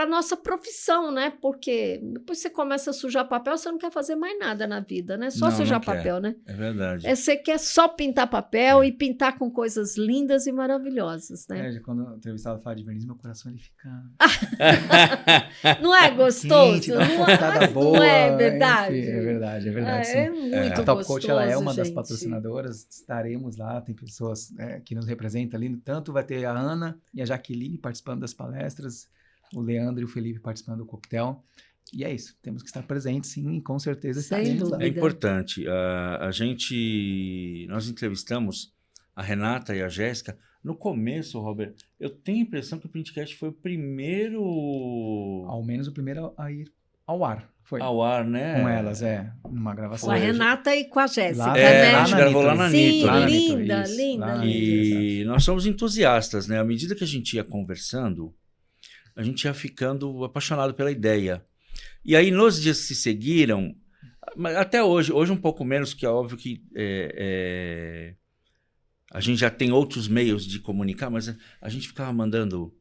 nossa profissão, né? Porque depois você começa a sujar papel, você não quer fazer mais nada na vida, né? Só sujar papel, né? É verdade. Você quer só pintar papel e pintar com coisas lindas e maravilhosas, né? Quando o entrevistado fala de verniz, meu coração ele fica... Não é gostoso? Quente, não é verdade? Enfim, é verdade. É muito gostoso, A Top Coat, ela é uma das gente. patrocinadoras, estaremos lá, tem pessoas que nos representam ali, tanto vai ter a Ana e a Jaqueline participando das palestras, o Leandro e o Felipe participando do coquetel. E é isso, temos que estar presentes, sim, e com certeza estaremos lá. É importante. Nós entrevistamos a Renata e a Jéssica. No começo, Robert, eu tenho a impressão que o Printcast foi o primeiro... Ao menos o primeiro a ir ao ar. Foi. Ao ar, né? Com elas, numa gravação. Com a Renata e com a Jéssica, né? A gente gravou lá na Sim, Nitro. linda. E nós somos entusiastas, né? À medida que a gente ia conversando, a gente ia ficando apaixonado pela ideia. E aí, nos dias que se seguiram, até hoje um pouco menos, que é óbvio que a gente já tem outros meios de comunicar, mas a gente ficava mandando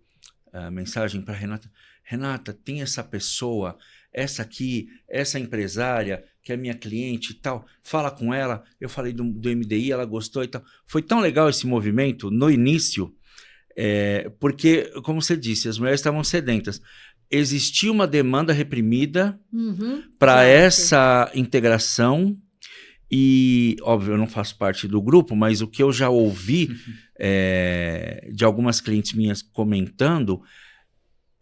mensagem para Renata. Renata, tem essa pessoa, essa aqui, essa empresária, que é minha cliente e tal, fala com ela. Eu falei do MDI, ela gostou e tal. Foi tão legal esse movimento no início, porque, como você disse, as mulheres estavam sedentas. Existia uma demanda reprimida para essa integração e, óbvio, eu não faço parte do grupo, mas o que eu já ouvi de algumas clientes minhas comentando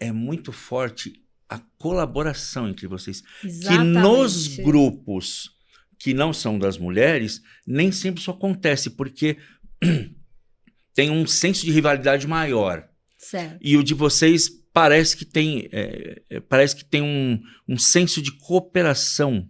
é muito forte a colaboração entre vocês. Exatamente. Que nos grupos que não são das mulheres, nem sempre isso acontece, porque tem um senso de rivalidade maior. Certo. E o de vocês parece que tem um senso de cooperação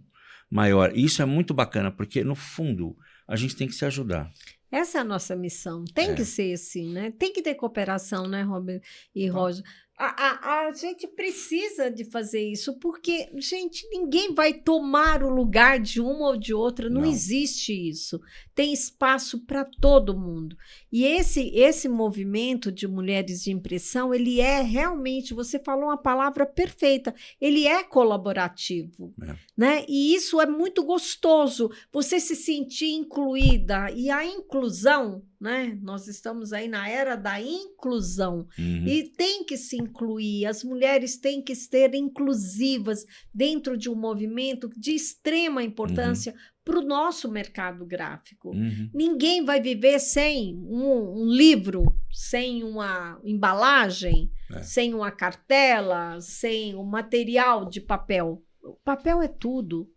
maior. E isso é muito bacana, porque, no fundo, a gente tem que se ajudar. Essa é a nossa missão. Tem que ser assim, né? Tem que ter cooperação, né, Robert e Roger? A gente precisa de fazer isso, porque, gente, ninguém vai tomar o lugar de uma ou de outra. Não existe isso. Tem espaço para todo mundo. E esse movimento de mulheres de impressão, ele é realmente, você falou uma palavra perfeita, ele é colaborativo, né? E isso é muito gostoso, você se sentir incluída. E a inclusão, né? Nós estamos aí na era da inclusão e tem que se incluir, as mulheres têm que ser inclusivas dentro de um movimento de extrema importância para o nosso mercado gráfico. Ninguém vai viver sem um livro, sem uma embalagem, sem uma cartela, sem um material de papel. O papel é tudo.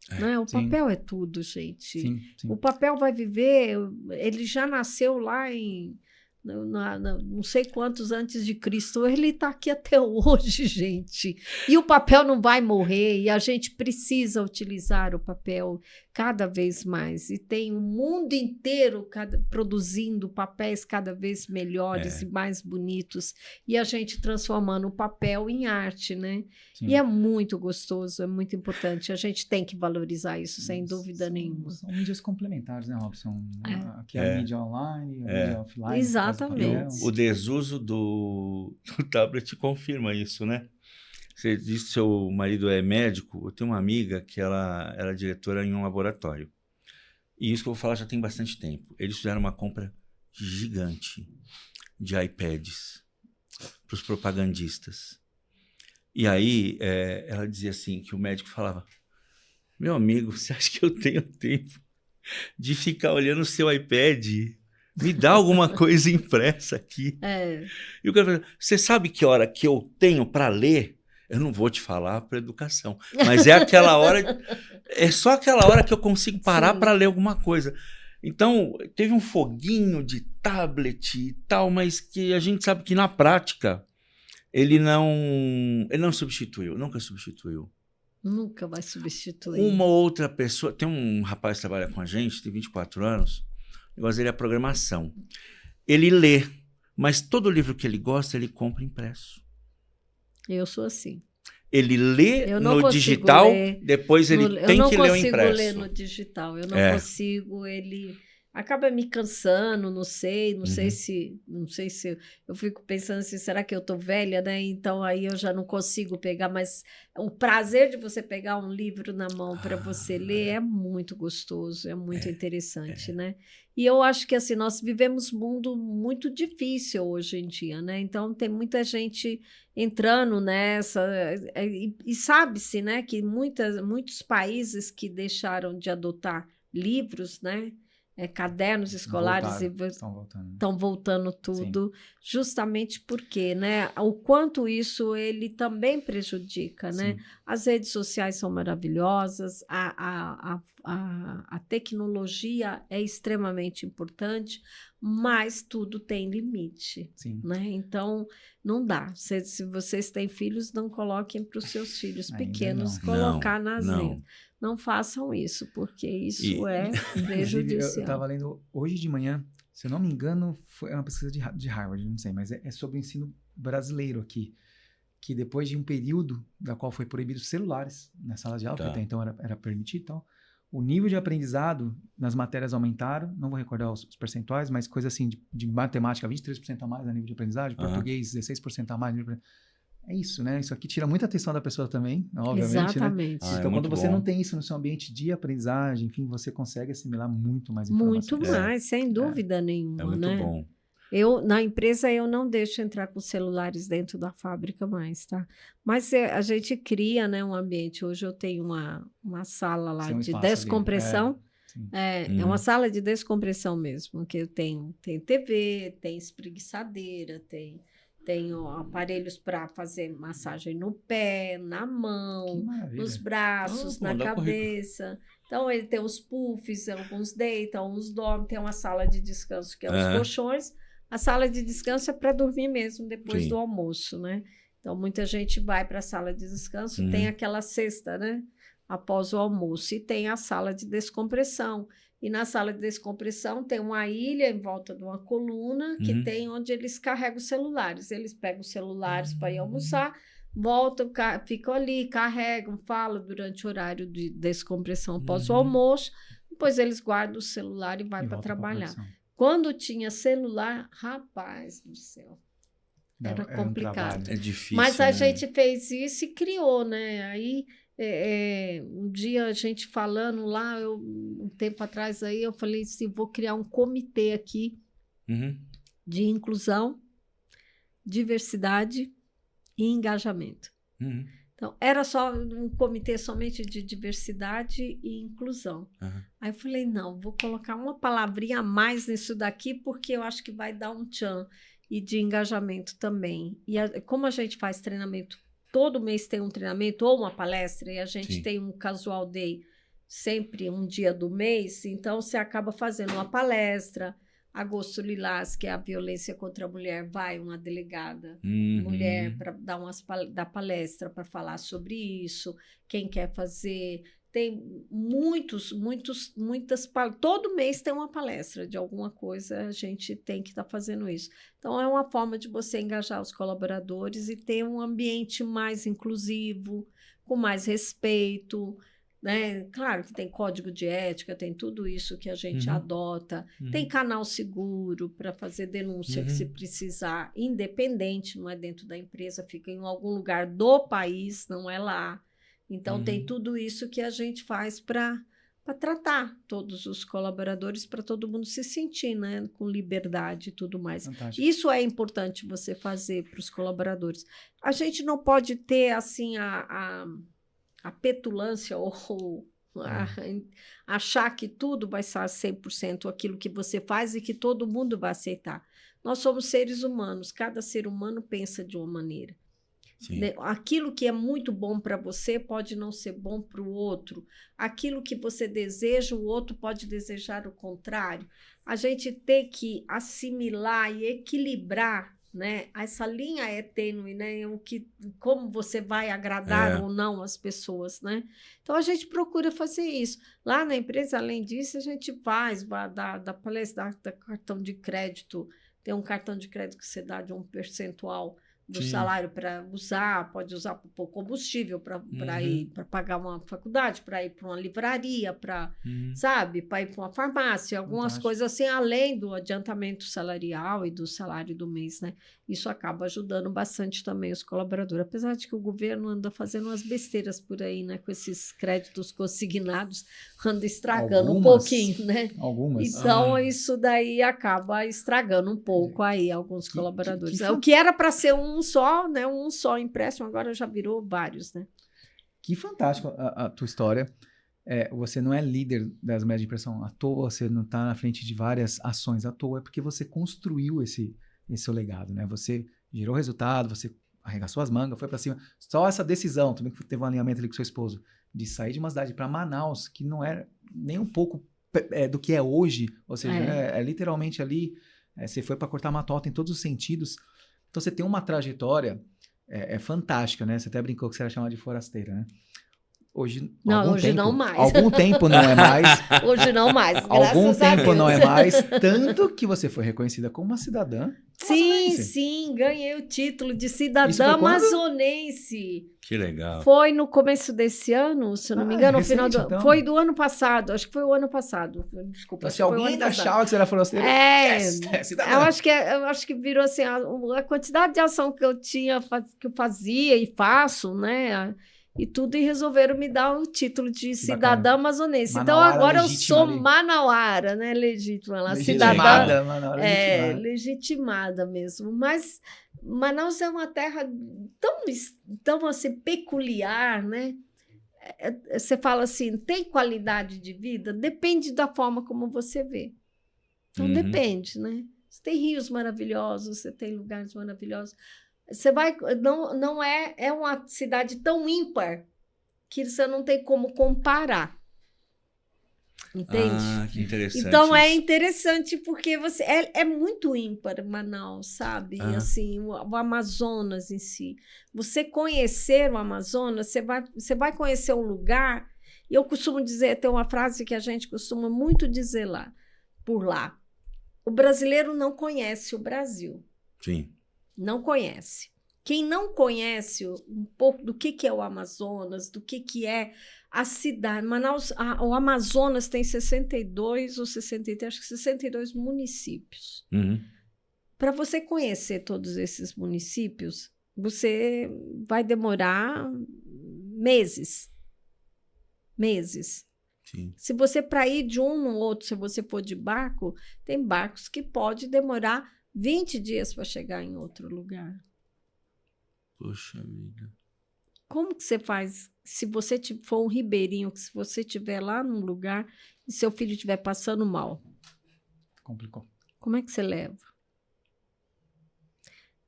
Né? O papel é tudo, gente. Sim. O papel vai viver, ele já nasceu lá em não sei quantos antes de Cristo, ele está aqui até hoje, gente. E o papel não vai morrer, e a gente precisa utilizar o papel cada vez mais. E tem o mundo inteiro produzindo papéis cada vez melhores e mais bonitos, e a gente transformando o papel em arte, né? Sim. E é muito gostoso, é muito importante. A gente tem que valorizar isso, sem dúvida nenhuma. São mídias complementares, né, Robson? Aqui é a mídia online, a mídia offline. Exatamente. O desuso do tablet confirma isso, né? Você disse que seu marido é médico. Eu tenho uma amiga que ela era diretora em um laboratório. E isso que eu vou falar já tem bastante tempo. Eles fizeram uma compra gigante de iPads para os propagandistas. E aí ela dizia assim, que o médico falava: meu amigo, você acha que eu tenho tempo de ficar olhando o seu iPad? Me dá alguma coisa impressa aqui. E o cara falou: você sabe que hora que eu tenho para ler? Eu não vou te falar para educação, mas é aquela hora, é só aquela hora que eu consigo parar para ler alguma coisa. Então, teve um foguinho de tablet e tal, mas que a gente sabe que na prática ele não substituiu, nunca substituiu. Nunca vai substituir. Uma outra pessoa... Tem um rapaz que trabalha com a gente, tem 24 anos, o negócio dele é programação. Ele lê, mas todo livro que ele gosta, ele compra impresso. Eu sou assim. Ele lê no digital, depois ele tem que ler o impresso. Eu não consigo ler no digital, eu não consigo, ele acaba me cansando, não sei se eu fico pensando assim, será que eu tô velha, né? Então aí eu já não consigo pegar, mas o prazer de você pegar um livro na mão para você ler é muito gostoso, é muito interessante, né? E eu acho que assim, nós vivemos um mundo muito difícil hoje em dia, né? Então tem muita gente entrando nessa, e sabe-se, né, que muitos países que deixaram de adotar livros, né? Cadernos escolares estão voltando tudo. Sim. Justamente porque, né, o quanto isso ele também prejudica, né? As redes sociais são maravilhosas, a tecnologia é extremamente importante, mas tudo tem limite. Sim. Né? Então, não dá. Se vocês têm filhos, não coloquem para os seus filhos pequenos colocar nas redes. Não façam isso, porque isso é prejudicial. Eu estava lendo hoje de manhã, se eu não me engano, foi uma pesquisa de Harvard, não sei, mas é sobre o ensino brasileiro aqui, que depois de um período da qual foi proibido celulares na sala de aula, porque até então era permitido e tal, o nível de aprendizado nas matérias aumentaram, não vou recordar os percentuais, mas coisa assim, de matemática, 23% a mais a nível de aprendizagem, português, 16% a mais. É isso, né? Isso aqui tira muita atenção da pessoa também, obviamente. Exatamente. Né? Então, quando você não tem isso no seu ambiente de aprendizagem, enfim, você consegue assimilar muito mais informações. Muito mais, sem dúvida nenhuma, muito né? bom. Na empresa, eu não deixo entrar com celulares dentro da fábrica mais, tá? Mas a gente cria, né, um ambiente. Hoje eu tenho uma sala lá de descompressão. É uma sala de descompressão mesmo, que eu tenho TV, tem espreguiçadeira, tenho aparelhos para fazer massagem no pé, na mão, nos braços, na cabeça. Então, ele tem os puffs, alguns deitam, alguns dormem. Tem uma sala de descanso, que é os colchões. A sala de descanso é para dormir mesmo, depois do almoço, né? Então, muita gente vai para a sala de descanso, tem aquela cesta, né? Após o almoço. E tem a sala de descompressão. E na sala de descompressão tem uma ilha em volta de uma coluna que tem onde eles carregam os celulares. Eles pegam os celulares para ir almoçar, voltam, ficam ali, carregam, falam durante o horário de descompressão após o almoço. Depois eles guardam o celular e vão para trabalhar. Quando tinha celular, rapaz do céu, era complicado. É difícil, mas a gente fez isso e criou, né? Aí... um dia a gente falando lá, um tempo atrás aí, eu falei assim, vou criar um comitê aqui de inclusão, diversidade e engajamento. Então, era só um comitê somente de diversidade e inclusão. Aí eu falei, não, vou colocar uma palavrinha a mais nisso daqui, porque eu acho que vai dar um tchan, e de engajamento também. E como a gente faz treinamento todo mês tem um treinamento ou uma palestra, e a gente tem um casual day sempre um dia do mês, então você acaba fazendo uma palestra. Agosto Lilás, que é a violência contra a mulher, vai uma delegada mulher para dar palestra para falar sobre isso. Quem quer fazer... Tem muitas... Todo mês tem uma palestra de alguma coisa, a gente tem que estar fazendo isso. Então, é uma forma de você engajar os colaboradores e ter um ambiente mais inclusivo, com mais respeito, né? Claro que tem código de ética, tem tudo isso que a gente adota, tem canal seguro para fazer denúncia que se precisar, independente, não é dentro da empresa, fica em algum lugar do país, não é lá. Então, tem tudo isso que a gente faz para tratar todos os colaboradores, para todo mundo se sentir, né, com liberdade e tudo mais. Fantástico. Isso é importante você fazer para os colaboradores. A gente não pode ter, assim, a petulância ou achar que tudo vai ser 100% aquilo que você faz e que todo mundo vai aceitar. Nós somos seres humanos, cada ser humano pensa de uma maneira. Aquilo que é muito bom para você pode não ser bom para o outro. Aquilo que você deseja, o outro pode desejar o contrário. A gente tem que assimilar e equilibrar, né? Essa linha é tênue, né? Como você vai agradar ou não as pessoas, né? Então, a gente procura fazer isso. Lá na empresa, além disso, a gente vai da palestra, da cartão de crédito. Tem um cartão de crédito que você dá de um percentual do salário para usar, pode usar para pôr combustível, para ir para pagar uma faculdade, para ir para uma livraria, sabe, para ir para uma farmácia, algumas coisas assim, além do adiantamento salarial e do salário do mês, né? Isso acaba ajudando bastante também os colaboradores, apesar de que o governo anda fazendo umas besteiras por aí, né? Com esses créditos consignados, anda estragando um pouquinho, né? Então, isso daí acaba estragando um pouco aí alguns colaboradores. O que era para ser um só, né? Um só empréstimo, agora já virou vários, né? Que fantástico a tua história. Você não é líder das médias de impressão à toa, você não está na frente de várias ações à toa, é porque você construiu esse seu legado, né? Você gerou resultado, você arregaçou as mangas, foi para cima. Só essa decisão, também que teve um alinhamento ali com seu esposo, de sair de uma cidade para Manaus, que não era nem um pouco do que é hoje, ou seja, é literalmente ali, você foi para cortar matota em todos os sentidos. Então, você tem uma trajetória fantástica, né? Você até brincou que você era chamada de forasteira, né? Hoje não mais. Algum tempo não é mais. Hoje não mais, algum tempo não é mais. Tanto que você foi reconhecida como uma cidadã. Sim, ganhei o título de cidadã amazonense. Que legal. Foi no começo desse ano, se eu não me engano, no final do então. Foi do ano passado, acho que foi o ano passado. Desculpa. Então, se alguém ainda achava que você era forasteira, cidadã. Eu acho que virou assim, a quantidade de ação que eu fazia e faço, né? E tudo, e resolveram me dar o título de cidadã amazonense. Então, agora eu sou manauara, né? Legítima lá. Cidadã. Legitimada mesmo. Mas Manaus é uma terra tão assim, peculiar, né? Você fala assim, tem qualidade de vida? Depende da forma como você vê. Então, depende, né? Você tem rios maravilhosos, você tem lugares maravilhosos. Você vai, não é uma cidade tão ímpar que você não tem como comparar. Entende? Que interessante. Então é interessante porque você é muito ímpar Manaus, sabe? Assim, o Amazonas em si. Você conhecer o Amazonas, você vai conhecer um lugar, e eu costumo dizer, tem uma frase que a gente costuma muito dizer por lá. O brasileiro não conhece o Brasil. Sim. Não conhece. Quem não conhece um pouco do que é o Amazonas, do que é a cidade. Manaus, o Amazonas tem 62 ou 63, acho que 62 municípios. Para você conhecer todos esses municípios, você vai demorar meses. Sim. Se você, para ir de um no outro, se você for de barco, tem barcos que pode demorar 20 dias para chegar em outro lugar. Poxa vida. Como que você faz se você for um ribeirinho, se você estiver lá num lugar e seu filho estiver passando mal? Complicou. Como é que você leva?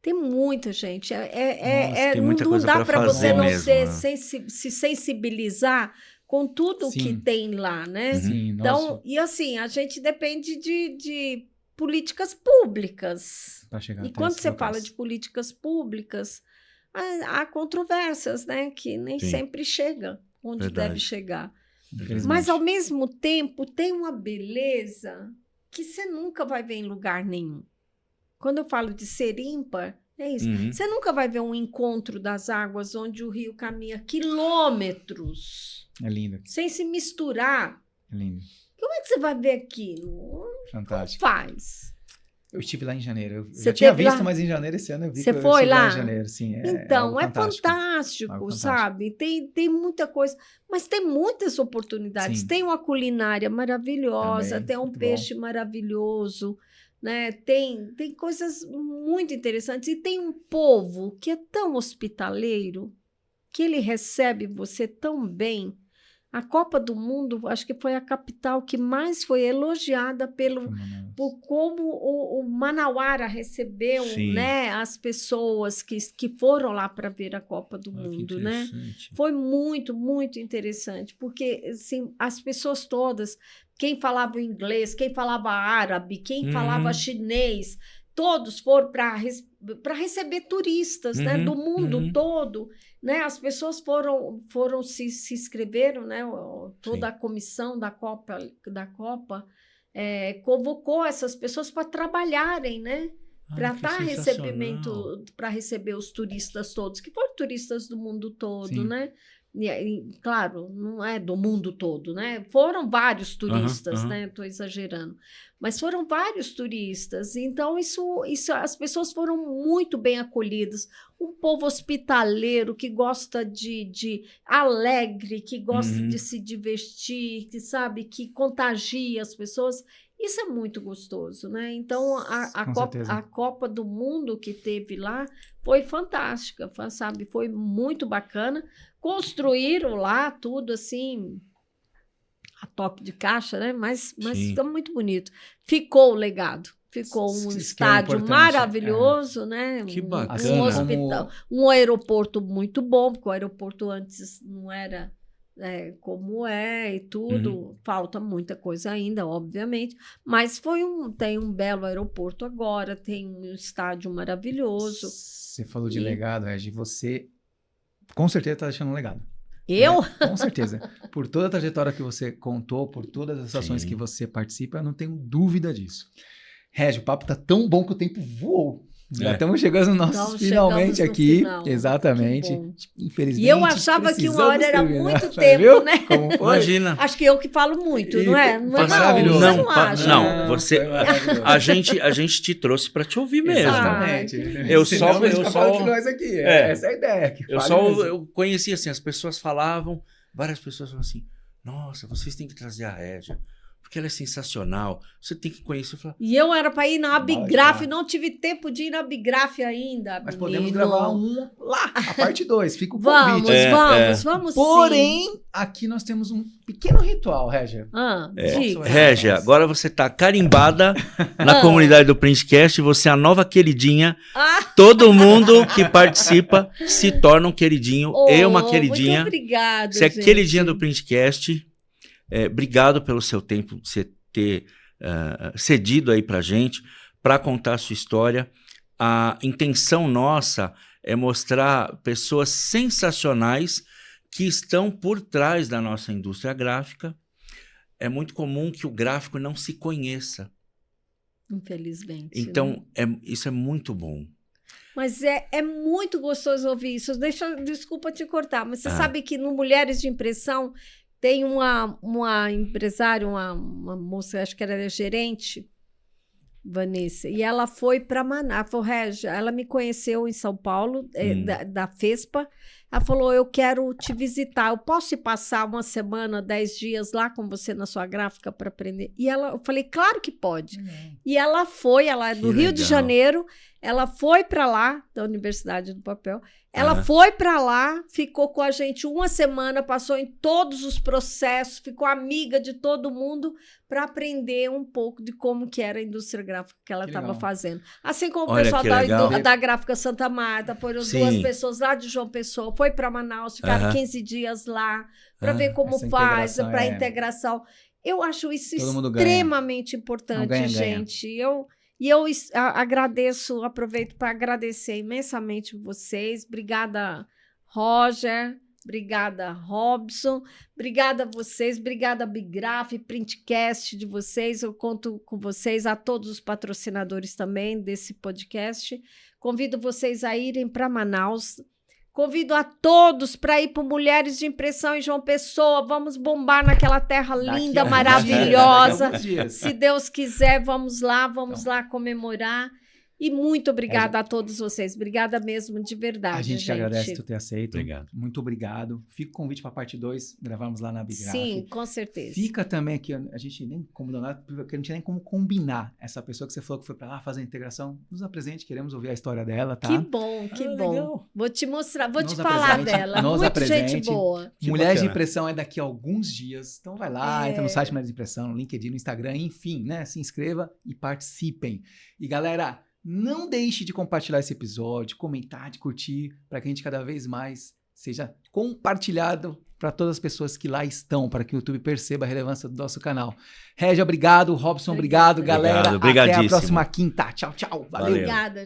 Tem muita gente. Tem muita coisa não dá para você não se sensibilizar com tudo que tem lá, né? Sim, então, e assim, a gente depende de políticas públicas. E quando você fala de políticas públicas, há controvérsias, né? Que nem sempre chega onde deve chegar. Mas, ao mesmo tempo, tem uma beleza que você nunca vai ver em lugar nenhum. Quando eu falo de ser ímpar, é isso. Você nunca vai ver um encontro das águas onde o rio caminha quilômetros. É lindo. Sem se misturar. É lindo. Como é que você vai ver aquilo? Fantástico. Como faz? Eu estive lá em janeiro. Eu já tinha visto, mas em janeiro esse ano eu vi. Você foi lá? Em janeiro, sim. Então, é fantástico, sabe? Tem muita coisa, mas tem muitas oportunidades. Sim. Tem uma culinária maravilhosa, também, tem um peixe maravilhoso, né? Tem coisas muito interessantes. E tem um povo que é tão hospitaleiro, que ele recebe você tão bem. A Copa do Mundo, acho que foi a capital que mais foi elogiada por como o Manauara recebeu, né, as pessoas que foram lá para ver a Copa do Mundo, né? Foi muito, muito interessante, porque assim, as pessoas todas, quem falava inglês, quem falava árabe, quem falava chinês, todos foram para para receber turistas, né, do mundo todo, né? As pessoas foram se inscreveram, né? Toda a comissão da Copa convocou essas pessoas para trabalharem, né? Para para receber os turistas todos, que foram turistas do mundo todo, Sim. né? Claro, não é do mundo todo, né? Foram vários turistas, né? Estou exagerando. Mas foram vários turistas. Então, isso as pessoas foram muito bem acolhidas. Um povo hospitaleiro, que gosta de alegre, que gosta de se divertir, que sabe, que contagia as pessoas. Isso é muito gostoso, né? Então, a Copa do Mundo que teve lá foi fantástica, sabe? Foi muito bacana. Construíram lá tudo assim, a toque de caixa, né? Mas ficou muito bonito. Ficou o legado. Ficou um estádio maravilhoso, né? Que bacana. Um hospital, um aeroporto muito bom, porque o aeroporto antes não era como é e tudo. Falta muita coisa ainda, obviamente. Mas tem um belo aeroporto agora, tem um estádio maravilhoso. Você falou de legado, Regi, você com certeza está deixando um legado. Eu? Com certeza. Por toda a trajetória que você contou, por todas as ações que você participa, eu não tenho dúvida disso. Regi, o papo tá tão bom que o tempo voou. Já estamos chegando no nosso finalmente aqui. Final. Exatamente. Infelizmente. E eu achava que uma hora era muito tempo, né? Imagina. Acho que eu que falo muito, não é? Não é maravilhoso. Não, não acha. Não, você. A gente te trouxe para te ouvir mesmo. Exatamente. Eu só que nós aqui. Essa é a ideia. Eu conhecia assim, as pessoas falavam, várias pessoas falavam assim: nossa, vocês têm que trazer a Régia. Porque ela é sensacional, você tem que conhecer. E eu era para ir na Abigraf, não tive tempo de ir na Abigraf ainda. Mas podemos gravar lá, a parte 2, fica o convite. Vamos Porém, aqui nós temos um pequeno ritual, Régia. Régia, agora você está carimbada na comunidade do Printcast, você é a nova queridinha. Todo mundo que participa se torna um queridinho e uma queridinha. Muito obrigada, você é queridinha do Printcast. Obrigado pelo seu tempo, você ter cedido aí pra gente, para contar a sua história. A intenção nossa é mostrar pessoas sensacionais que estão por trás da nossa indústria gráfica. É muito comum que o gráfico não se conheça. Infelizmente. Então, isso é muito bom. Mas é muito gostoso ouvir isso. Desculpa te cortar, mas você sabe que no Mulheres de Impressão tem uma empresária, uma moça, acho que era gerente, Vanessa, e ela foi para Manaus. Ela me conheceu em São Paulo, da FESPA. Ela falou: eu quero te visitar, eu posso ir passar uma semana, 10 dias lá com você na sua gráfica para aprender? E eu falei: claro que pode. E ela é do Rio de Janeiro, ela foi para lá, da Universidade do Papel. Ela foi para lá, ficou com a gente uma semana, passou em todos os processos, ficou amiga de todo mundo para aprender um pouco de como que era a indústria gráfica que ela estava fazendo. Assim como o pessoal da Gráfica Santa Marta, foram duas pessoas lá de João Pessoa, foi para Manaus, ficaram 15 dias lá para ver como faz, para integração. Eu acho isso extremamente importante, gente. Eu agradeço, aproveito para agradecer imensamente vocês. Obrigada, Roger. Obrigada, Robson. Obrigada a vocês. Obrigada, Abigraf, Printcast de vocês. Eu conto com vocês, a todos os patrocinadores também desse podcast. Convido vocês a irem para Manaus. Convido a todos para ir para Mulheres de Impressão em João Pessoa. Vamos bombar naquela terra linda, maravilhosa. Se Deus quiser, vamos lá comemorar. E muito obrigada a todos vocês. Obrigada mesmo, de verdade. A gente que agradece tu ter aceito. Obrigado. Muito obrigado. Fica o convite para a parte 2. Gravamos lá na Abigraf. Sim, com certeza. Fica também aqui, a gente nem combinou nada, porque a gente nem como combinar essa pessoa que você falou que foi para lá fazer a integração. Nos apresente, queremos ouvir a história dela, tá? Que bom, que bom. Legal. Vou te mostrar, vou te falar dela. Muito gente boa. Mulheres de Impressão é daqui a alguns dias. Então vai lá, entra no site Mulheres de Impressão, no LinkedIn, no Instagram, enfim, né? Se inscreva e participem. E galera, não deixe de compartilhar esse episódio, de comentar, de curtir, para que a gente cada vez mais seja compartilhado para todas as pessoas que lá estão, para que o YouTube perceba a relevância do nosso canal. Régia, obrigado. Robson, obrigado. Galera, até a próxima quinta. Tchau, tchau. Valeu. Obrigada.